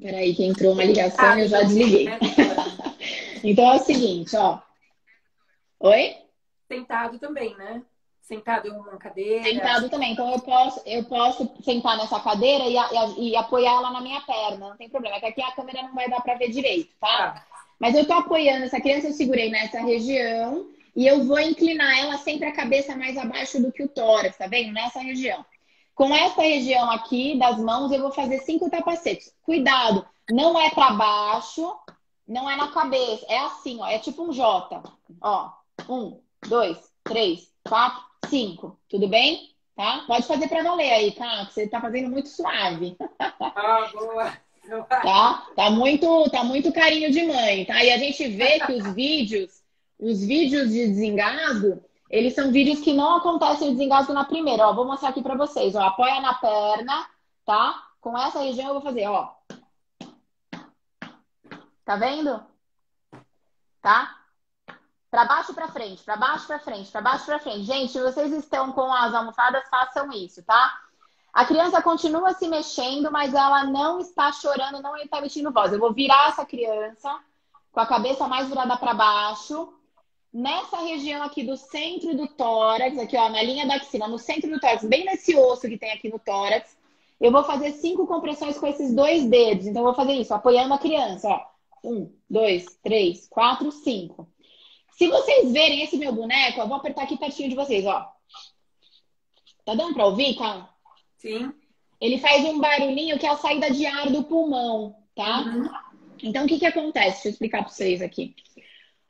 Peraí, que entrou uma ligação e eu já desliguei. Então é o seguinte, ó. Oi? Sentado também, né? Sentado em uma cadeira. Sentado também. Então eu posso sentar nessa cadeira e apoiar ela na minha perna, não tem problema. É que aqui a câmera não vai dar para ver direito, tá? Mas eu tô apoiando essa criança, eu segurei nessa região e eu vou inclinar ela sempre a cabeça mais abaixo do que o tórax, tá vendo? Nessa região. Com essa região aqui das mãos, eu vou fazer 5 tapacetes. Cuidado, não é para baixo, não é na cabeça, é assim, ó, é tipo um J. Ó, 1, 2, 3, 4, 5. Tudo bem? Tá? Pode fazer para valer aí, tá? Você tá fazendo muito suave. Ah, boa. Tá? Tá muito carinho de mãe, tá? E a gente vê que os vídeos de desengasgo, eles são vídeos que não acontecem o desengasgo na primeira. Ó, vou mostrar aqui para vocês. Ó, apoia na perna, tá? Com essa região eu vou fazer, ó. Tá vendo? Tá? Para baixo para frente, para baixo para frente, para baixo para frente. Gente, se vocês estão com as almofadas, façam isso, tá? A criança continua se mexendo, mas ela não está chorando, não está emitindo voz. Eu vou virar essa criança com a cabeça mais virada para baixo. Nessa região aqui do centro do tórax, aqui ó, na linha da axila, no centro do tórax, bem nesse osso que tem aqui no tórax, eu vou fazer 5 compressões com esses 2 dedos. Então eu vou fazer isso, apoiando a criança, ó. 1, 2, 3, 4, 5. Se vocês verem esse meu boneco, eu vou apertar aqui pertinho de vocês, ó. Tá dando pra ouvir, cara? Sim. Ele faz um barulhinho que é a saída de ar do pulmão, tá? Uhum. Então, o que acontece? Deixa eu explicar pra vocês aqui.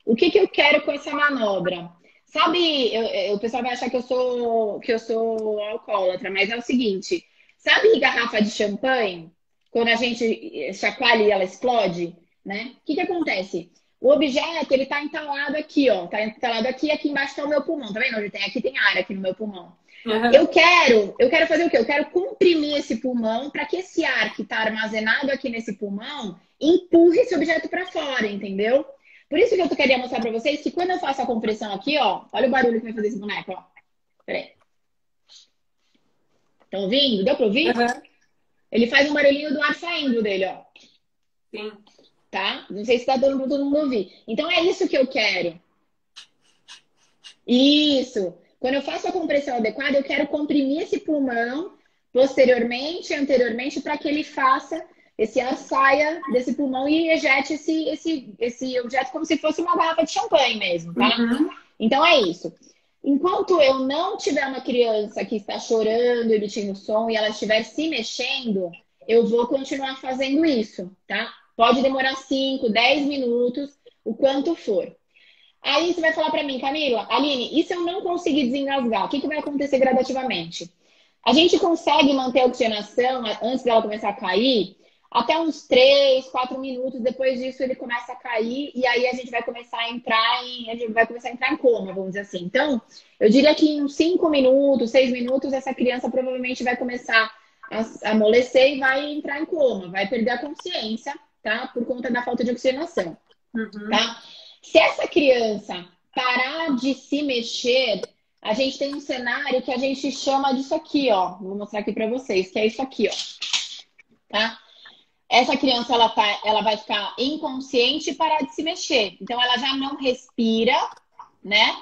O que eu quero com essa manobra? Sabe, o pessoal vai achar que eu sou alcoólatra, mas é o seguinte. Sabe garrafa de champanhe? Quando a gente chacoalha e ela explode, né? O que acontece? O objeto, ele tá entalado aqui, ó. Tá entalado aqui, aqui embaixo tá o meu pulmão. Tá vendo onde tem? Aqui tem ar, aqui no meu pulmão. Uhum. Eu quero fazer o quê? Eu quero comprimir esse pulmão para que esse ar que está armazenado aqui nesse pulmão empurre esse objeto para fora, entendeu? Por isso que eu queria mostrar para vocês que quando eu faço a compressão aqui, ó, olha o barulho que vai fazer esse boneco, ó. Peraí. Estão ouvindo? Deu para ouvir? Uhum. Ele faz um barulhinho do ar saindo dele, ó. Sim. Tá? Não sei se está dando para todo mundo ouvir. Então é isso que eu quero. Isso. Quando eu faço a compressão adequada, eu quero comprimir esse pulmão posteriormente, anteriormente, para que ele faça esse ar saia desse pulmão e ejete esse objeto como se fosse uma garrafa de champanhe mesmo, tá? Uhum. Então é isso. Enquanto eu não tiver uma criança que está chorando, emitindo som e ela estiver se mexendo, eu vou continuar fazendo isso, tá? Pode demorar 5, 10 minutos, o quanto for. Aí você vai falar para mim, Camila, Aline, e se eu não conseguir desengasgar? O que vai acontecer gradativamente? A gente consegue manter a oxigenação antes dela começar a cair até uns 3, 4 minutos. Depois disso, ele começa a cair e aí a gente vai começar a entrar em coma, vamos dizer assim. Então, eu diria que em uns 5 minutos, 6 minutos, essa criança provavelmente vai começar a amolecer e vai entrar em coma, vai perder a consciência, tá? Por conta da falta de oxigenação, Uhum. tá? Se essa criança parar de se mexer, a gente tem um cenário que a gente chama disso aqui, ó. Vou mostrar aqui para vocês, que é isso aqui, ó. Tá? Essa criança, ela vai ficar inconsciente e parar de se mexer. Então, ela já não respira, né?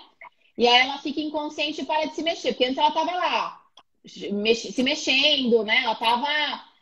E aí ela fica inconsciente e para de se mexer. Porque antes ela estava lá, se mexendo, né? Ela estava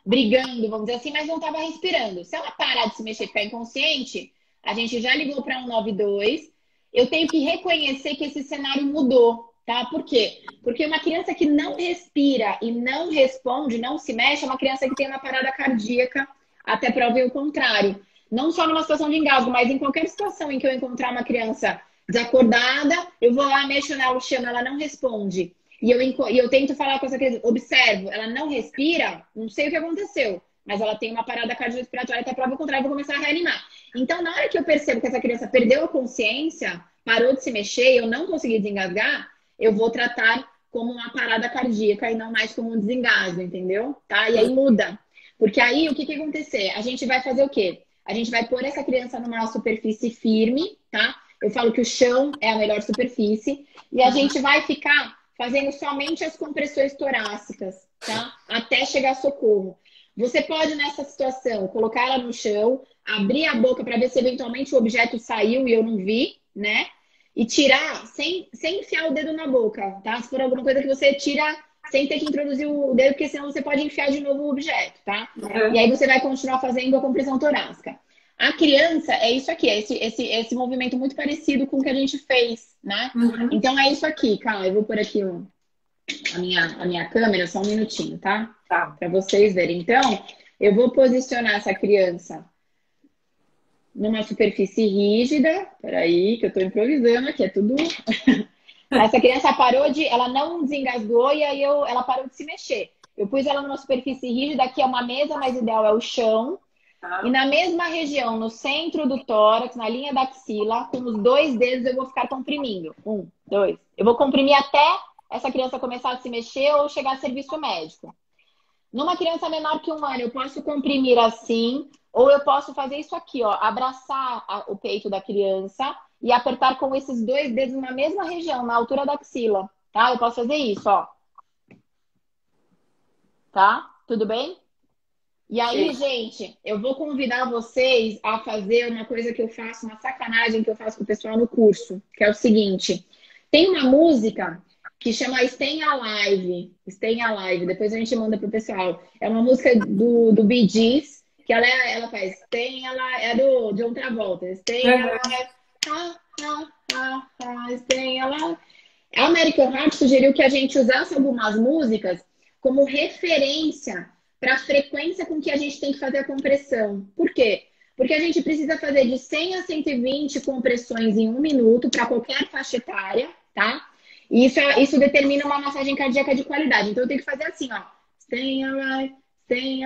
brigando, vamos dizer assim, mas não estava respirando. Se ela parar de se mexer e ficar inconsciente, a gente já ligou para 192. Eu tenho que reconhecer que esse cenário mudou, tá? Por quê? Porque uma criança que não respira e não responde, não se mexe, é uma criança que tem uma parada cardíaca, até prova o contrário. Não só numa situação de engasgo, mas em qualquer situação em que eu encontrar uma criança desacordada, eu vou lá, mexo nela, chamo, ela não responde. E eu tento falar com essa criança, observo, ela não respira, não sei o que aconteceu, mas ela tem uma parada cardiorrespiratória, até prova contrária, eu vou começar a reanimar. Então, na hora que eu percebo que essa criança perdeu a consciência, parou de se mexer e eu não consegui desengasgar, eu vou tratar como uma parada cardíaca e não mais como um desengasgo, entendeu? Tá? E aí muda. Porque aí, o que vai acontecer? A gente vai fazer o quê? A gente vai pôr essa criança numa superfície firme, tá? Eu falo que o chão é a melhor superfície. E a gente vai ficar fazendo somente as compressões torácicas, tá? Até chegar socorro. Você pode, nessa situação, colocar ela no chão, abrir a boca para ver se eventualmente o objeto saiu e eu não vi, né? E tirar sem enfiar o dedo na boca, tá? Se for alguma coisa que você tira sem ter que introduzir o dedo, porque senão você pode enfiar de novo o objeto, tá? Uhum. E aí você vai continuar fazendo a compressão torácica. A criança é isso aqui, é esse movimento muito parecido com o que a gente fez, né? Uhum. Então é isso aqui, calma, eu vou pôr aqui a minha câmera, só um minutinho, tá? Tá. Para vocês verem. Então, eu vou posicionar essa criança numa superfície rígida. Peraí, que eu tô improvisando aqui, é tudo. Essa criança ela não desengasgou e aí ela parou de se mexer. Eu pus ela numa superfície rígida, aqui é uma mesa, mas ideal é o chão. Tá. E na mesma região, no centro do tórax, na linha da axila, com os 2 dedos eu vou ficar comprimindo. 1, 2. Eu vou comprimir até essa criança começar a se mexer ou chegar a serviço médico. Numa criança menor que 1 ano, eu posso comprimir assim, ou eu posso fazer isso aqui, ó, abraçar o peito da criança e apertar com esses 2 dedos na mesma região, na altura da axila, tá? Eu posso fazer isso, ó. Tá? Tudo bem? E aí, Sim. gente, eu vou convidar vocês a fazer uma coisa que eu faço, uma sacanagem que eu faço com o pessoal no curso, que é o seguinte: tem uma música que chama Stay Alive. Stay Alive, depois a gente manda pro pessoal. É uma música do Bee Gees, que ela faz Stay Alive, é do John Travolta. Stay Uhum. Alive, ha, ha, ha, ha, Stay Alive. A American Heart sugeriu que a gente usasse algumas músicas como referência para a frequência com que a gente tem que fazer a compressão. Por quê? Porque a gente precisa fazer de 100 a 120 compressões em 1 minuto para qualquer faixa etária, tá? E isso determina uma massagem cardíaca de qualidade. Então eu tenho que fazer assim, ó. Stay alive,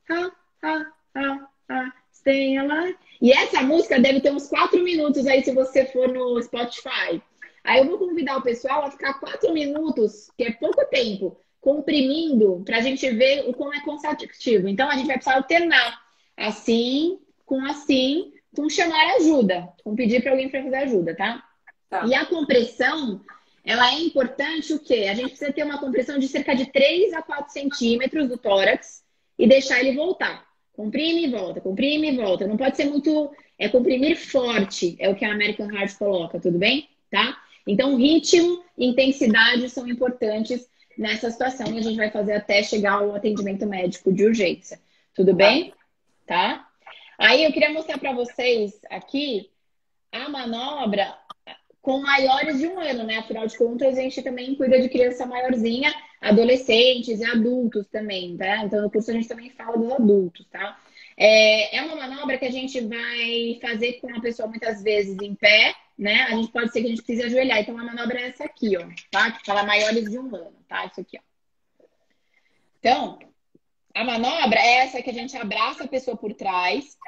ha, ha, ha, ha, Estrela. E essa música deve ter uns 4 minutos aí se você for no Spotify. Aí eu vou convidar o pessoal a ficar 4 minutos, que é pouco tempo, comprimindo para a gente ver o como é cansativo. Então a gente vai precisar alternar assim, com chamar ajuda, com pedir para alguém para fazer ajuda, tá? Tá. E a compressão, ela é importante o quê? A gente precisa ter uma compressão de cerca de 3 a 4 centímetros do tórax e deixar ele voltar. Comprime e volta, comprime e volta. Não pode ser muito... É comprimir forte, é o que a American Heart coloca, tudo bem? Tá? Então, ritmo e intensidade são importantes nessa situação e a gente vai fazer até chegar ao atendimento médico de urgência. Tudo bem? Tá? Aí eu queria mostrar para vocês aqui a manobra com maiores de 1 ano, né? Afinal de contas, a gente também cuida de criança maiorzinha, adolescentes e adultos também, tá? Então, no curso a gente também fala dos adultos, tá? É uma manobra que a gente vai fazer com a pessoa muitas vezes em pé, né? A gente pode ser que a gente precise ajoelhar. Então, a manobra é essa aqui, ó, tá? Que fala maiores de 1 ano, tá? Isso aqui, ó. Então, a manobra é essa que a gente abraça a pessoa por trás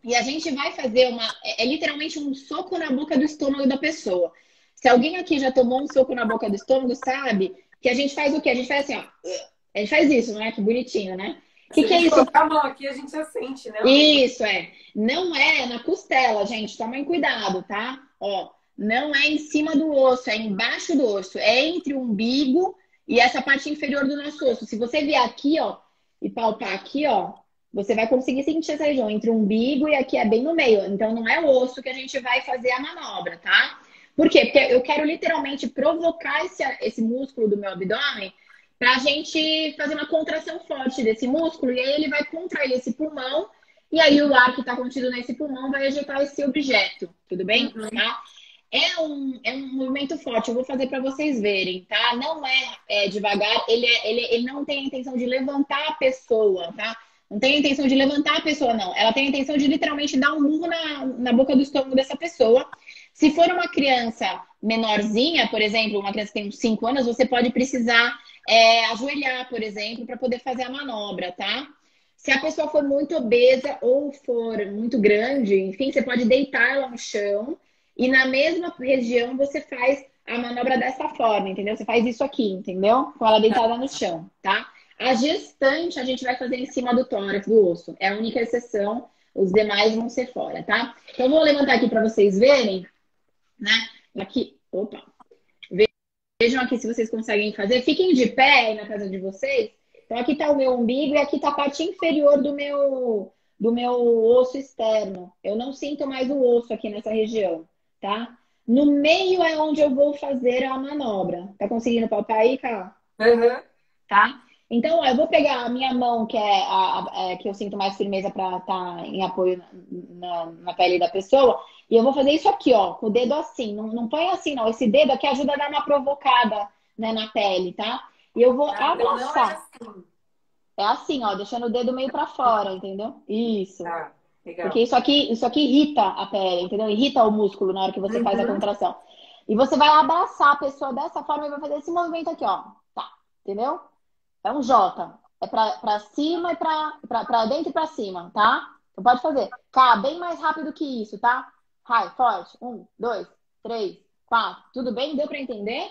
e a gente vai fazer literalmente um soco na boca do estômago da pessoa. Se alguém aqui já tomou um soco na boca do estômago, sabe que a gente faz o quê? A gente faz assim, ó. A gente faz isso, não é? Que bonitinho, né? O que é isso? Colocar a mão aqui, a gente já sente, né? Isso, é. Não é na costela, gente. Tomem cuidado, tá? Ó, não é em cima do osso, é embaixo do osso. É entre o umbigo e essa parte inferior do nosso osso. Se você vier aqui, ó, e palpar aqui, ó, você vai conseguir sentir essa região entre o umbigo e aqui é bem no meio. Então, não é o osso que a gente vai fazer a manobra, tá? Por quê? Porque eu quero literalmente provocar esse músculo do meu abdômen pra gente fazer uma contração forte desse músculo. E aí ele vai contrair esse pulmão. E aí o ar que tá contido nesse pulmão vai ejetar esse objeto. Tudo bem? Uhum. Tá? É um movimento forte. Eu vou fazer para vocês verem, tá? Não é devagar. Ele não tem a intenção de levantar a pessoa, tá? Não tem a intenção de levantar a pessoa, não. Ela tem a intenção de literalmente dar um murro na boca do estômago dessa pessoa. Se for uma criança menorzinha, por exemplo, uma criança que tem uns 5 anos, você pode precisar ajoelhar, por exemplo, para poder fazer a manobra, tá? Se a pessoa for muito obesa ou for muito grande, enfim, você pode deitar ela no chão e na mesma região você faz a manobra dessa forma, entendeu? Você faz isso aqui, entendeu? Com ela deitada no chão, tá? A gestante a gente vai fazer em cima do tórax, do osso. É a única exceção, os demais vão ser fora, tá? Então, eu vou levantar aqui para vocês verem, né? Aqui, opa. Vejam aqui se vocês conseguem fazer. Fiquem de pé aí na casa de vocês. Então, aqui tá o meu umbigo e aqui tá a parte inferior do meu osso externo. Eu não sinto mais o osso aqui nessa região, tá? No meio é onde eu vou fazer a manobra. Tá conseguindo palpar aí, Cá? Uhum. Tá? Então, ó, eu vou pegar a minha mão, que é que eu sinto mais firmeza para estar em apoio na pele da pessoa, e eu vou fazer isso aqui, ó, com o dedo assim. Não põe assim, não. Esse dedo aqui ajuda a dar uma provocada, né, na pele, tá? E eu vou abraçar. Assim. É assim, ó, deixando o dedo meio para fora, entendeu? Isso. Tá, legal. Porque isso aqui irrita a pele, entendeu? Irrita o músculo na hora que você faz a contração. E você vai abraçar a pessoa dessa forma e vai fazer esse movimento aqui, ó. Tá, entendeu? É um J. É pra cima e pra dentro e pra cima, tá? Então pode fazer. Cá, bem mais rápido que isso, tá? Vai, forte. 1, 2, 3, 4. Tudo bem? Deu pra entender?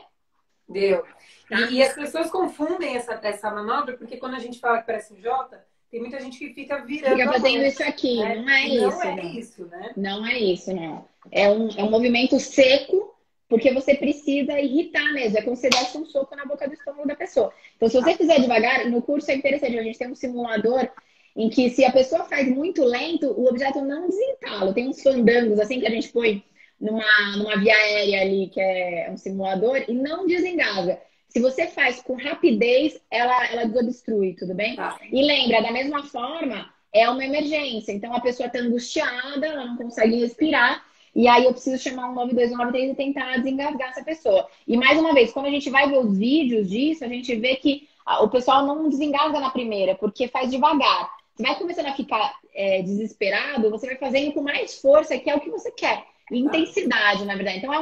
Deu. Tá. E as pessoas confundem essa manobra, porque quando a gente fala que parece um J, tem muita gente que fica virando. Fica fazendo isso aqui. Né? Não é isso. Não é isso, né? Não é isso, não. É um movimento seco, porque você precisa irritar mesmo. É como se você desse um soco na boca do estômago da pessoa. Então, se você fizer devagar, no curso é interessante. A gente tem um simulador em que, se a pessoa faz muito lento, o objeto não desentala. Tem uns fandangos, assim, que a gente põe numa via aérea ali, que é um simulador, e não desengasga. Se você faz com rapidez, ela desobstrui, tudo bem? Tá. E lembra, da mesma forma, é uma emergência. Então, a pessoa está angustiada, ela não consegue respirar, e aí eu preciso chamar um 92, 193 e tentar desengasgar essa pessoa. E mais uma vez, quando a gente vai ver os vídeos disso, a gente vê que o pessoal não desengasga na primeira, porque faz devagar. Você vai começando a ficar desesperado, você vai fazendo com mais força, que é o que você quer. Intensidade, na verdade. Então,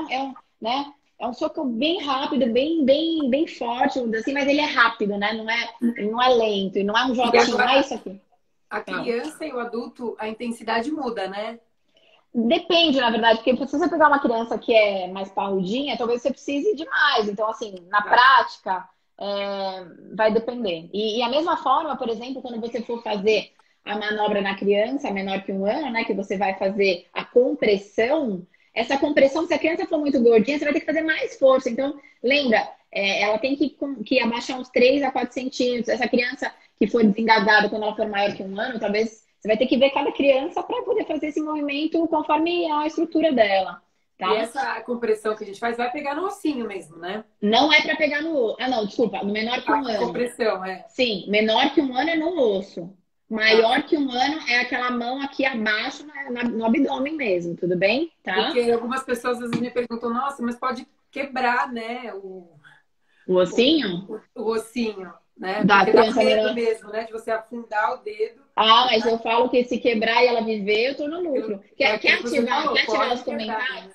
é um soco bem rápido, bem forte, assim, mas ele é rápido, né? Ele não é lento, e não é um joguinho, não é isso aqui. A criança e o adulto, a intensidade muda, né? Depende, na verdade, porque se você pegar uma criança que é mais parrudinha, talvez você precise de mais. Então, assim, na prática, vai depender. E a mesma forma, por exemplo, quando você for fazer a manobra na criança menor que 1 ano, né, que você vai fazer a compressão, essa compressão, se a criança for muito gordinha, você vai ter que fazer mais força. Então, lembra, ela tem que abaixar uns 3 a 4 centímetros. Essa criança que for desengasgada quando ela for maior que 1 ano, talvez você vai ter que ver cada criança para poder fazer esse movimento conforme a estrutura dela, E tá? essa compressão que a gente faz vai pegar no ossinho mesmo, né? Não é para pegar no... Ah, não, desculpa, no menor que A 1 ano. compressão, é. Sim, menor que 1 ano é no osso. Tá. Maior que 1 ano é aquela mão aqui abaixo no abdômen mesmo, tudo bem? Tá? Porque algumas pessoas às vezes me perguntam, nossa, mas pode quebrar, né, O ossinho o ossinho, né? da Porque dá criança medo menor. mesmo, né? De você afundar o dedo. Ah, mas eu falo que se quebrar e ela viver, eu tô no lucro. É Quer aquilo que você ativar, falou, quer ativar os pode quebrar, comentários? né?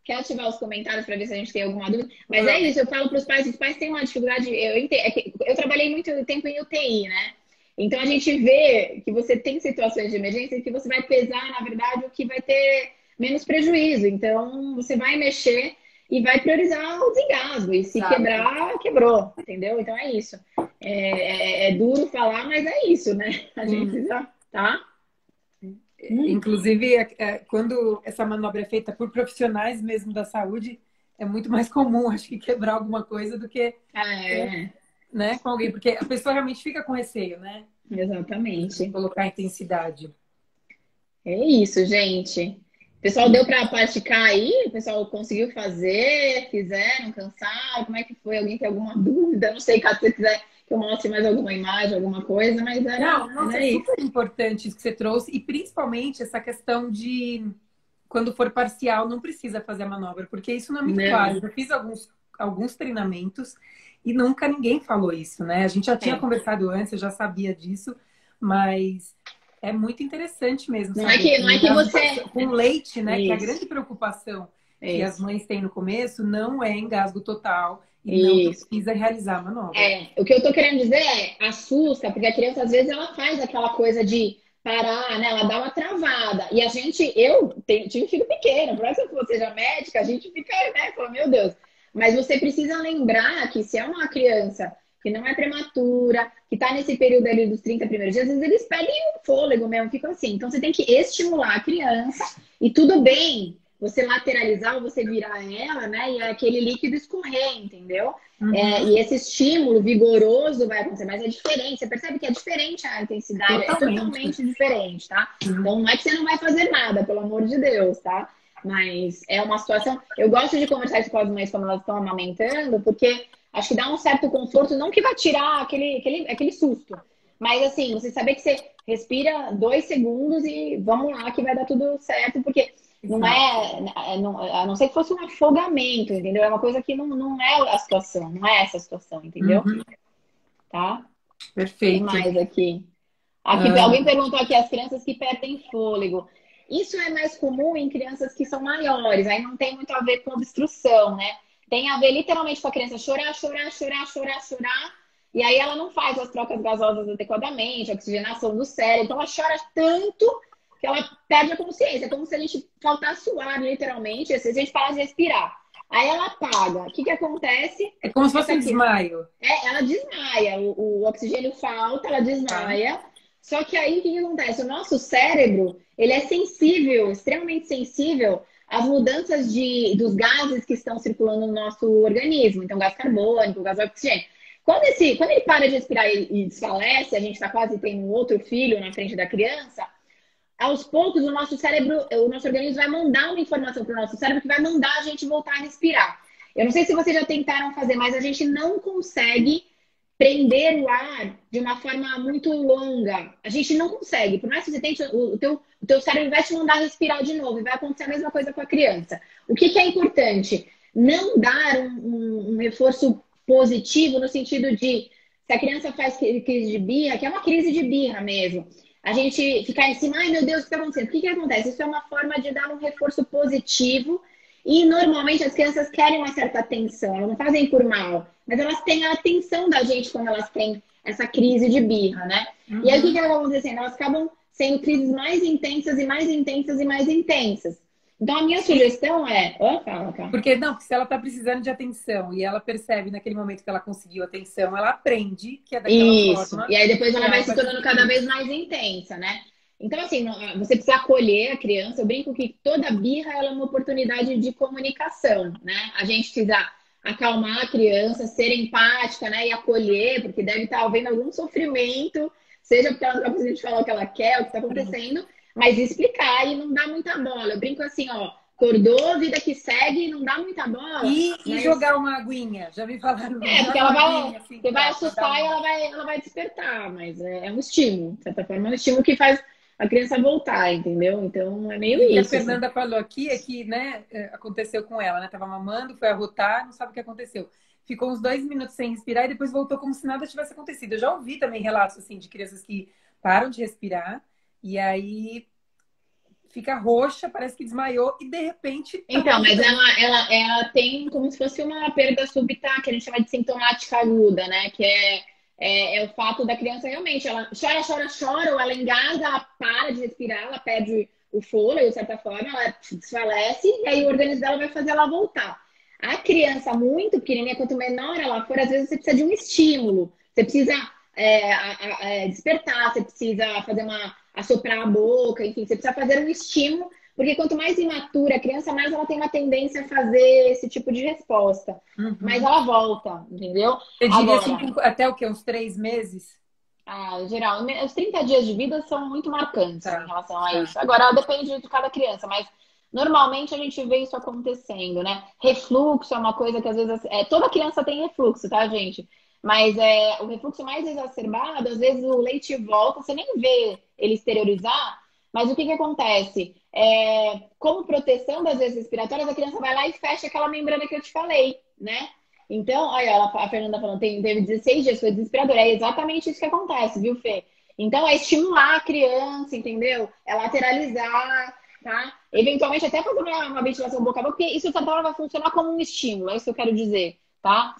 Quer ativar os comentários para ver se a gente tem alguma dúvida? Mas é Vamos. isso, eu falo para os pais têm uma dificuldade. Eu trabalhei muito tempo em UTI, né? Então a gente vê que você tem situações de emergência que você vai pesar, na verdade, o que vai ter menos prejuízo. Então você vai mexer e vai priorizar o desengasgo. E se Exato. quebrar, quebrou, entendeu? Então é isso. É duro falar, mas é isso, né? A gente Sim. precisa, tá? Inclusive, quando essa manobra é feita por profissionais mesmo da saúde, é muito mais comum, acho que, quebrar alguma coisa do que, É, né, com alguém, porque a pessoa realmente fica com receio, né, de exatamente. colocar intensidade. É isso, gente. O pessoal deu para praticar aí? O pessoal conseguiu fazer? Fizeram? Cansaram? Como é que foi? Alguém tem alguma dúvida? Não sei, caso você quiser que eu mostre mais alguma imagem, alguma coisa, mas Não, nossa, é era isso. super importante isso que você trouxe, e principalmente essa questão de quando for parcial, não precisa fazer a manobra, porque isso não é muito claro. Não, Eu já fiz alguns treinamentos e nunca ninguém falou isso, né? A gente já tinha é. conversado antes, eu já sabia disso, mas é muito interessante mesmo Não é saber que, que não no é que engasgo você. com leite, né, que é a Isso, grande preocupação que as isso, mães têm no começo, não é engasgo total e não isso. precisa realizar a manobra. O que eu tô querendo dizer assusta, porque a criança às vezes ela faz aquela coisa de parar, né? Ela dá uma travada. E a gente, tive um filho pequeno, por mais que eu seja médica, a gente fica, né? Fala, meu Deus. Mas você precisa lembrar que se é uma criança que não é prematura, que tá nesse período ali dos 30 primeiros dias, às vezes eles perdem o fôlego mesmo, ficam assim. Então você tem que estimular a criança e tudo bem você lateralizar ou você virar ela, né? E aquele líquido escorrer, entendeu? Uhum, E esse estímulo vigoroso vai acontecer, mas é diferente. Você percebe que é diferente a intensidade, é totalmente. totalmente diferente, tá? Uhum. Então não é que você não vai fazer nada, pelo amor de Deus, tá? Mas é uma situação. Eu gosto de conversar isso com as mães quando elas estão amamentando, porque acho que dá um certo conforto, não que vai tirar aquele susto. Mas assim, você saber que você respira 2 segundos e vamos lá que vai dar tudo certo, porque não Exato. é, a não ser que fosse um afogamento, entendeu? É uma coisa que não é a situação, não é essa a situação, entendeu? Uhum, Tá? Tem perfeito. mais aqui. Aqui, Ah, alguém perguntou aqui as crianças que perdem fôlego. Isso é mais comum em crianças que são maiores, aí não tem muito a ver com obstrução, né? Tem a ver literalmente com a criança chorar, chorar, chorar, chorar, chorar, e aí ela não faz as trocas gasosas adequadamente, a oxigenação do cérebro, então ela chora tanto que ela perde a consciência. É como se a gente faltasse o ar, literalmente, se a gente parasse de respirar. Aí ela apaga. O que que acontece? é como se fosse Essa um aqui, desmaio, ela desmaia, o oxigênio falta, ela tá? desmaia. Só que aí o que que acontece? O nosso cérebro, ele é sensível, extremamente sensível às mudanças dos gases que estão circulando no nosso organismo. Então, gás carbônico, gás oxigênio. Quando ele para de respirar e desfalece, a gente está quase tendo um outro filho na frente da criança, aos poucos o nosso cérebro, o nosso organismo vai mandar uma informação para o nosso cérebro que vai mandar a gente voltar a respirar. Eu não sei se vocês já tentaram fazer, mas a gente não consegue prender o ar de uma forma muito longa. A gente não consegue. Por mais que você tente, o teu cérebro vai te mandar respirar de novo e vai acontecer a mesma coisa com a criança. O que é importante? Não dar um reforço positivo no sentido de se a criança faz crise de birra, que é uma crise de birra mesmo, a gente ficar em cima, ai meu Deus, o que está acontecendo? O que acontece? Isso é uma forma de dar um reforço positivo e normalmente as crianças querem uma certa atenção, elas não fazem por mal, mas elas têm a atenção da gente quando elas têm essa crise de birra, né? Uhum. E aí o que acaba acontecendo? Elas acabam sendo crises mais intensas e mais intensas e mais intensas. Então a minha sugestão é... fala, cara. Porque não, porque se ela está precisando de atenção e ela percebe naquele momento que ela conseguiu atenção, ela aprende que é daquela Isso. forma E aí depois que ela vai ela se vai tornando cada conseguir. vez mais intensa, né? Então, assim, você precisa acolher a criança. Eu brinco que toda birra ela é uma oportunidade de comunicação, né? A gente precisa acalmar a criança, ser empática, né? E acolher, porque deve estar havendo algum sofrimento, seja porque ela não está conseguindo falar o que ela quer, o que está acontecendo, mas explicar e não dar muita bola. Eu brinco assim, ó, acordou, vida que segue, não dá muita bola, E mas jogar uma aguinha. Já me falaram, porque joga ela uma vai, aguinha assim você vai pra dar assustar e uma. ela vai despertar, mas é um estímulo, de certa forma, é um estímulo que faz a criança voltar, entendeu? Então é meio E o que a isso, assim. Fernanda falou aqui é que, né, aconteceu com ela, né? Tava mamando, foi arrotar, não sabe o que aconteceu. Ficou uns 2 minutos sem respirar e depois voltou como se nada tivesse acontecido. Eu já ouvi também relatos assim de crianças que param de respirar e aí fica roxa, parece que desmaiou e de repente tá Então, mas voltando. ela tem como se fosse uma perda súbita, que a gente chama de sintomática aguda, né? Que é o fato da criança realmente, ela chora, chora, chora, ou ela engasga, ela para de respirar, ela perde o fôlego, de certa forma, ela desfalece, e aí o organismo dela vai fazer ela voltar. A criança muito pequenininha, quanto menor ela for, às vezes você precisa de um estímulo, você precisa despertar, você precisa fazer assoprar a boca, enfim, você precisa fazer um estímulo porque quanto mais imatura a criança, mais ela tem uma tendência a fazer esse tipo de resposta. Mas Uhum. ela volta, entendeu? Eu diria assim, Agora, até o quê? Uns 3 meses? em geral, os 30 dias de vida são muito marcantes em Tá, relação a tá. isso. Agora, depende de cada criança, mas normalmente a gente vê isso acontecendo, né? Refluxo é uma coisa que às vezes... toda criança tem refluxo, tá, gente? Mas o refluxo mais exacerbado, às vezes o leite volta, você nem vê ele exteriorizar, mas o que que acontece? Como proteção das vias respiratórias, a criança vai lá e fecha aquela membrana que eu te falei, né? Então, olha, a Fernanda falando, teve 16 dias, foi desesperador. É exatamente isso que acontece, viu, Fê? Então, é estimular a criança, entendeu? É lateralizar, tá? Eventualmente, até fazer uma ventilação boca a boca, porque isso, de certa forma, vai funcionar como um estímulo, é isso que eu quero dizer, tá?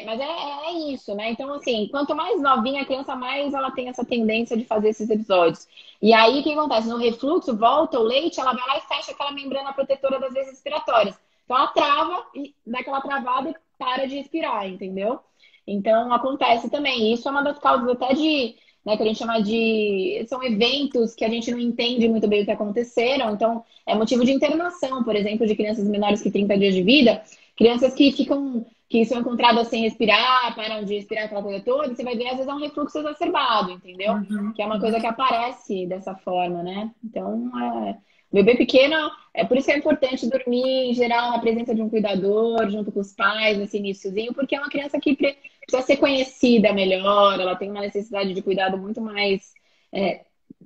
Mas é isso, né? Então, assim, quanto mais novinha a criança, mais ela tem essa tendência de fazer esses episódios. E aí, o que acontece? No refluxo, volta o leite, ela vai lá e fecha aquela membrana protetora das vias respiratórias. Então, ela trava e dá aquela travada e para de respirar, entendeu? Então, acontece também. Isso é uma das causas até de, né, que a gente chama de... São eventos que a gente não entende muito bem o que aconteceram. Então, é motivo de internação, por exemplo, de crianças menores que 30 dias de vida. Crianças que são encontradas sem respirar, param de respirar aquela coisa toda. Você vai ver, às vezes, é um refluxo exacerbado, entendeu? Uhum, Que é uma coisa uhum. que aparece dessa forma, né? Então, bebê pequeno, é por isso que é importante dormir, em geral, na presença de um cuidador, junto com os pais, nesse iniciozinho, porque é uma criança que precisa ser conhecida melhor, ela tem uma necessidade de cuidado muito mais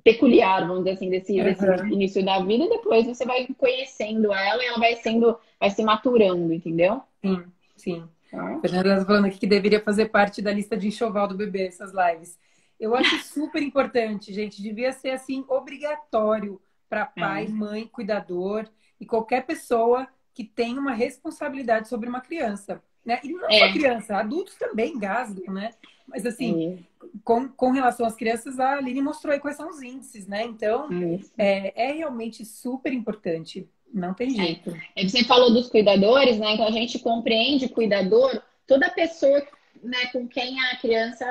peculiar, vamos dizer assim, desse Uhum. início da vida, e depois você vai conhecendo ela e ela vai se maturando, entendeu? Sim, sim. Tá? Fernanda está falando aqui que deveria fazer parte da lista de enxoval do bebê, essas lives. Eu acho super importante, gente. Devia ser assim, obrigatório para pai, É. mãe, cuidador e qualquer pessoa que tem uma responsabilidade sobre uma criança. Né? E não só É, criança, adultos também engasgam, né? Mas assim, é, com relação às crianças, a Aline mostrou aí quais são os índices, né? Então, é isso. é realmente super importante. Não tem jeito. Você falou dos cuidadores, né? Então a gente compreende cuidador, toda pessoa, né, com quem a criança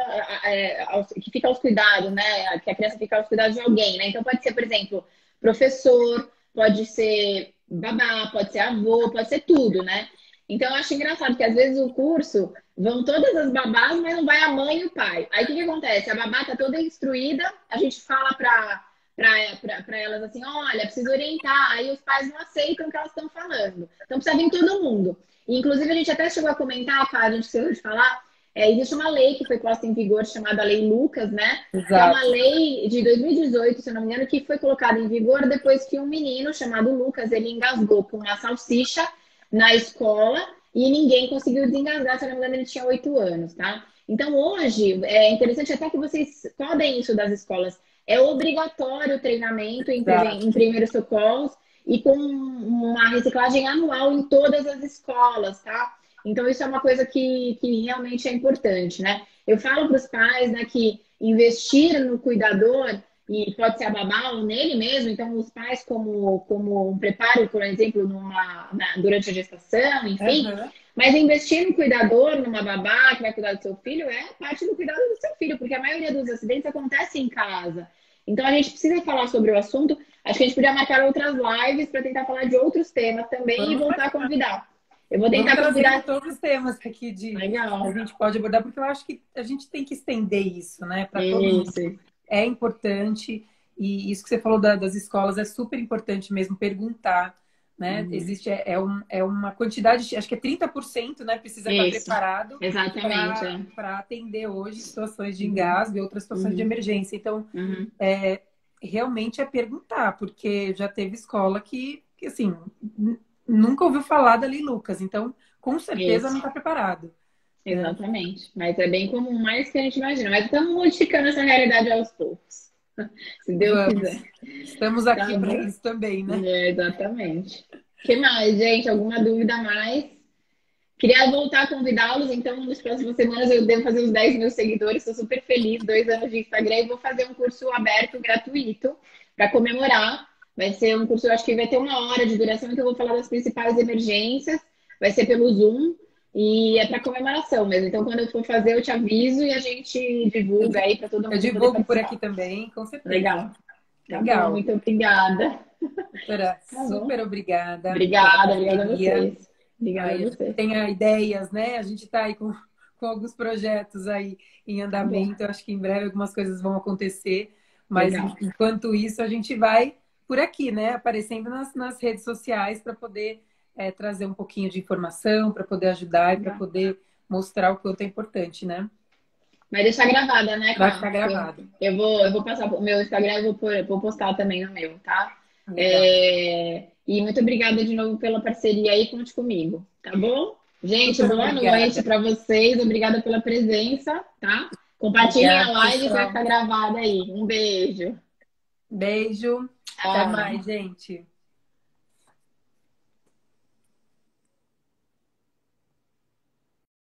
que fica aos cuidados, né? Que a criança fica aos cuidados de alguém, né? Então pode ser, por exemplo, professor, pode ser babá, pode ser avô, pode ser tudo, né? Então eu acho engraçado que às vezes o curso vão todas as babás, mas não vai a mãe e o pai. Aí o que que acontece? A babá tá toda instruída, a gente fala para elas assim, olha, precisa orientar. Aí os pais não aceitam o que elas estão falando. Então precisa vir todo mundo. E, inclusive, a gente até chegou a comentar, a gente chegou de falar, existe uma lei que foi posta em vigor chamada Lei Lucas, né? Que é uma Exato. lei de 2018, se eu não me engano, que foi colocada em vigor depois que um menino chamado Lucas, ele engasgou com uma salsicha na escola e ninguém conseguiu desengasgar, se eu não me engano, ele tinha 8 anos, tá? Então, hoje, é interessante até que vocês podem isso das escolas. É obrigatório o treinamento em Exato. primeiros socorros e com uma reciclagem anual em todas as escolas, tá? Então, isso é uma coisa que realmente é importante, né? Eu falo para os pais, né, que investir no cuidador, e pode ser a babá ou nele mesmo, então os pais como um preparo, por exemplo, durante a gestação, enfim, Aham. mas investir no cuidador, numa babá que vai cuidar do seu filho, é parte do cuidado do seu filho, porque a maioria dos acidentes acontece em casa. Então a gente precisa falar sobre o assunto. Acho que a gente podia marcar outras lives para tentar falar de outros temas também e Vamos, voltar a convidar. Eu vou vamos tentar trazendo convidar. todos os temas aqui que a Legal. gente pode abordar, porque eu acho que a gente tem que estender isso, né, para todo mundo. Isso. É importante, e isso que você falou das escolas é super importante mesmo perguntar, né? Uhum. Existe, é uma quantidade, acho que é 30%, né? Precisa estar Isso. preparado Exatamente. É. para atender hoje situações de Uhum. engasgo e outras situações de Uhum. emergência. Então, Uhum. realmente é perguntar, porque já teve escola que assim, nunca ouviu falar da Lei Lucas, então com certeza não Isso. está preparado, né? Exatamente. Mas é bem comum, mais que a gente imagina. Mas estamos modificando essa realidade aos poucos. Se Deus quiser. Vamos. Estamos Tá aqui para bom? isso também, né? É, exatamente. O que mais, gente? Alguma dúvida a mais? Queria voltar a convidá-los, então, nas próximas semanas eu devo fazer uns 10 mil seguidores. Estou super feliz, 2 anos de Instagram, e vou fazer um curso aberto, gratuito, para comemorar. Vai ser um curso, eu acho que vai ter 1 hora de duração, então eu vou falar das principais emergências. Vai ser pelo Zoom e é para comemoração mesmo. Então, quando eu for fazer, eu te aviso e a gente Eu, divulga di- aí para todo eu mundo poder divulgo por aqui participar. também, com certeza. Legal. Tá bom, Legal. muito obrigada. Doutora, Tá bom. super obrigada pela Obrigada a parceria. vocês. Obrigada a Aí a gente vocês. tenha ideias, né? A gente está aí com alguns projetos aí em Tá bom. andamento. Eu acho que em breve algumas coisas vão acontecer, mas Legal. enquanto isso a gente vai por aqui, né? Aparecendo nas redes sociais para poder trazer um pouquinho de informação, para poder ajudar e para Legal. poder mostrar o quanto é importante, né? Vai deixar gravada, né, Vai Cá? ficar gravado. Eu vou passar o meu Instagram, vou postar também no meu, tá? Legal. E muito obrigada de novo pela parceria aí, conte comigo, tá bom? Gente, Super boa noite obrigada. para vocês, obrigada pela presença, tá? Compartilhem a Obrigada, live que vai pessoal. ficar gravada aí. Um beijo. Beijo. Até Tchau. mais, gente.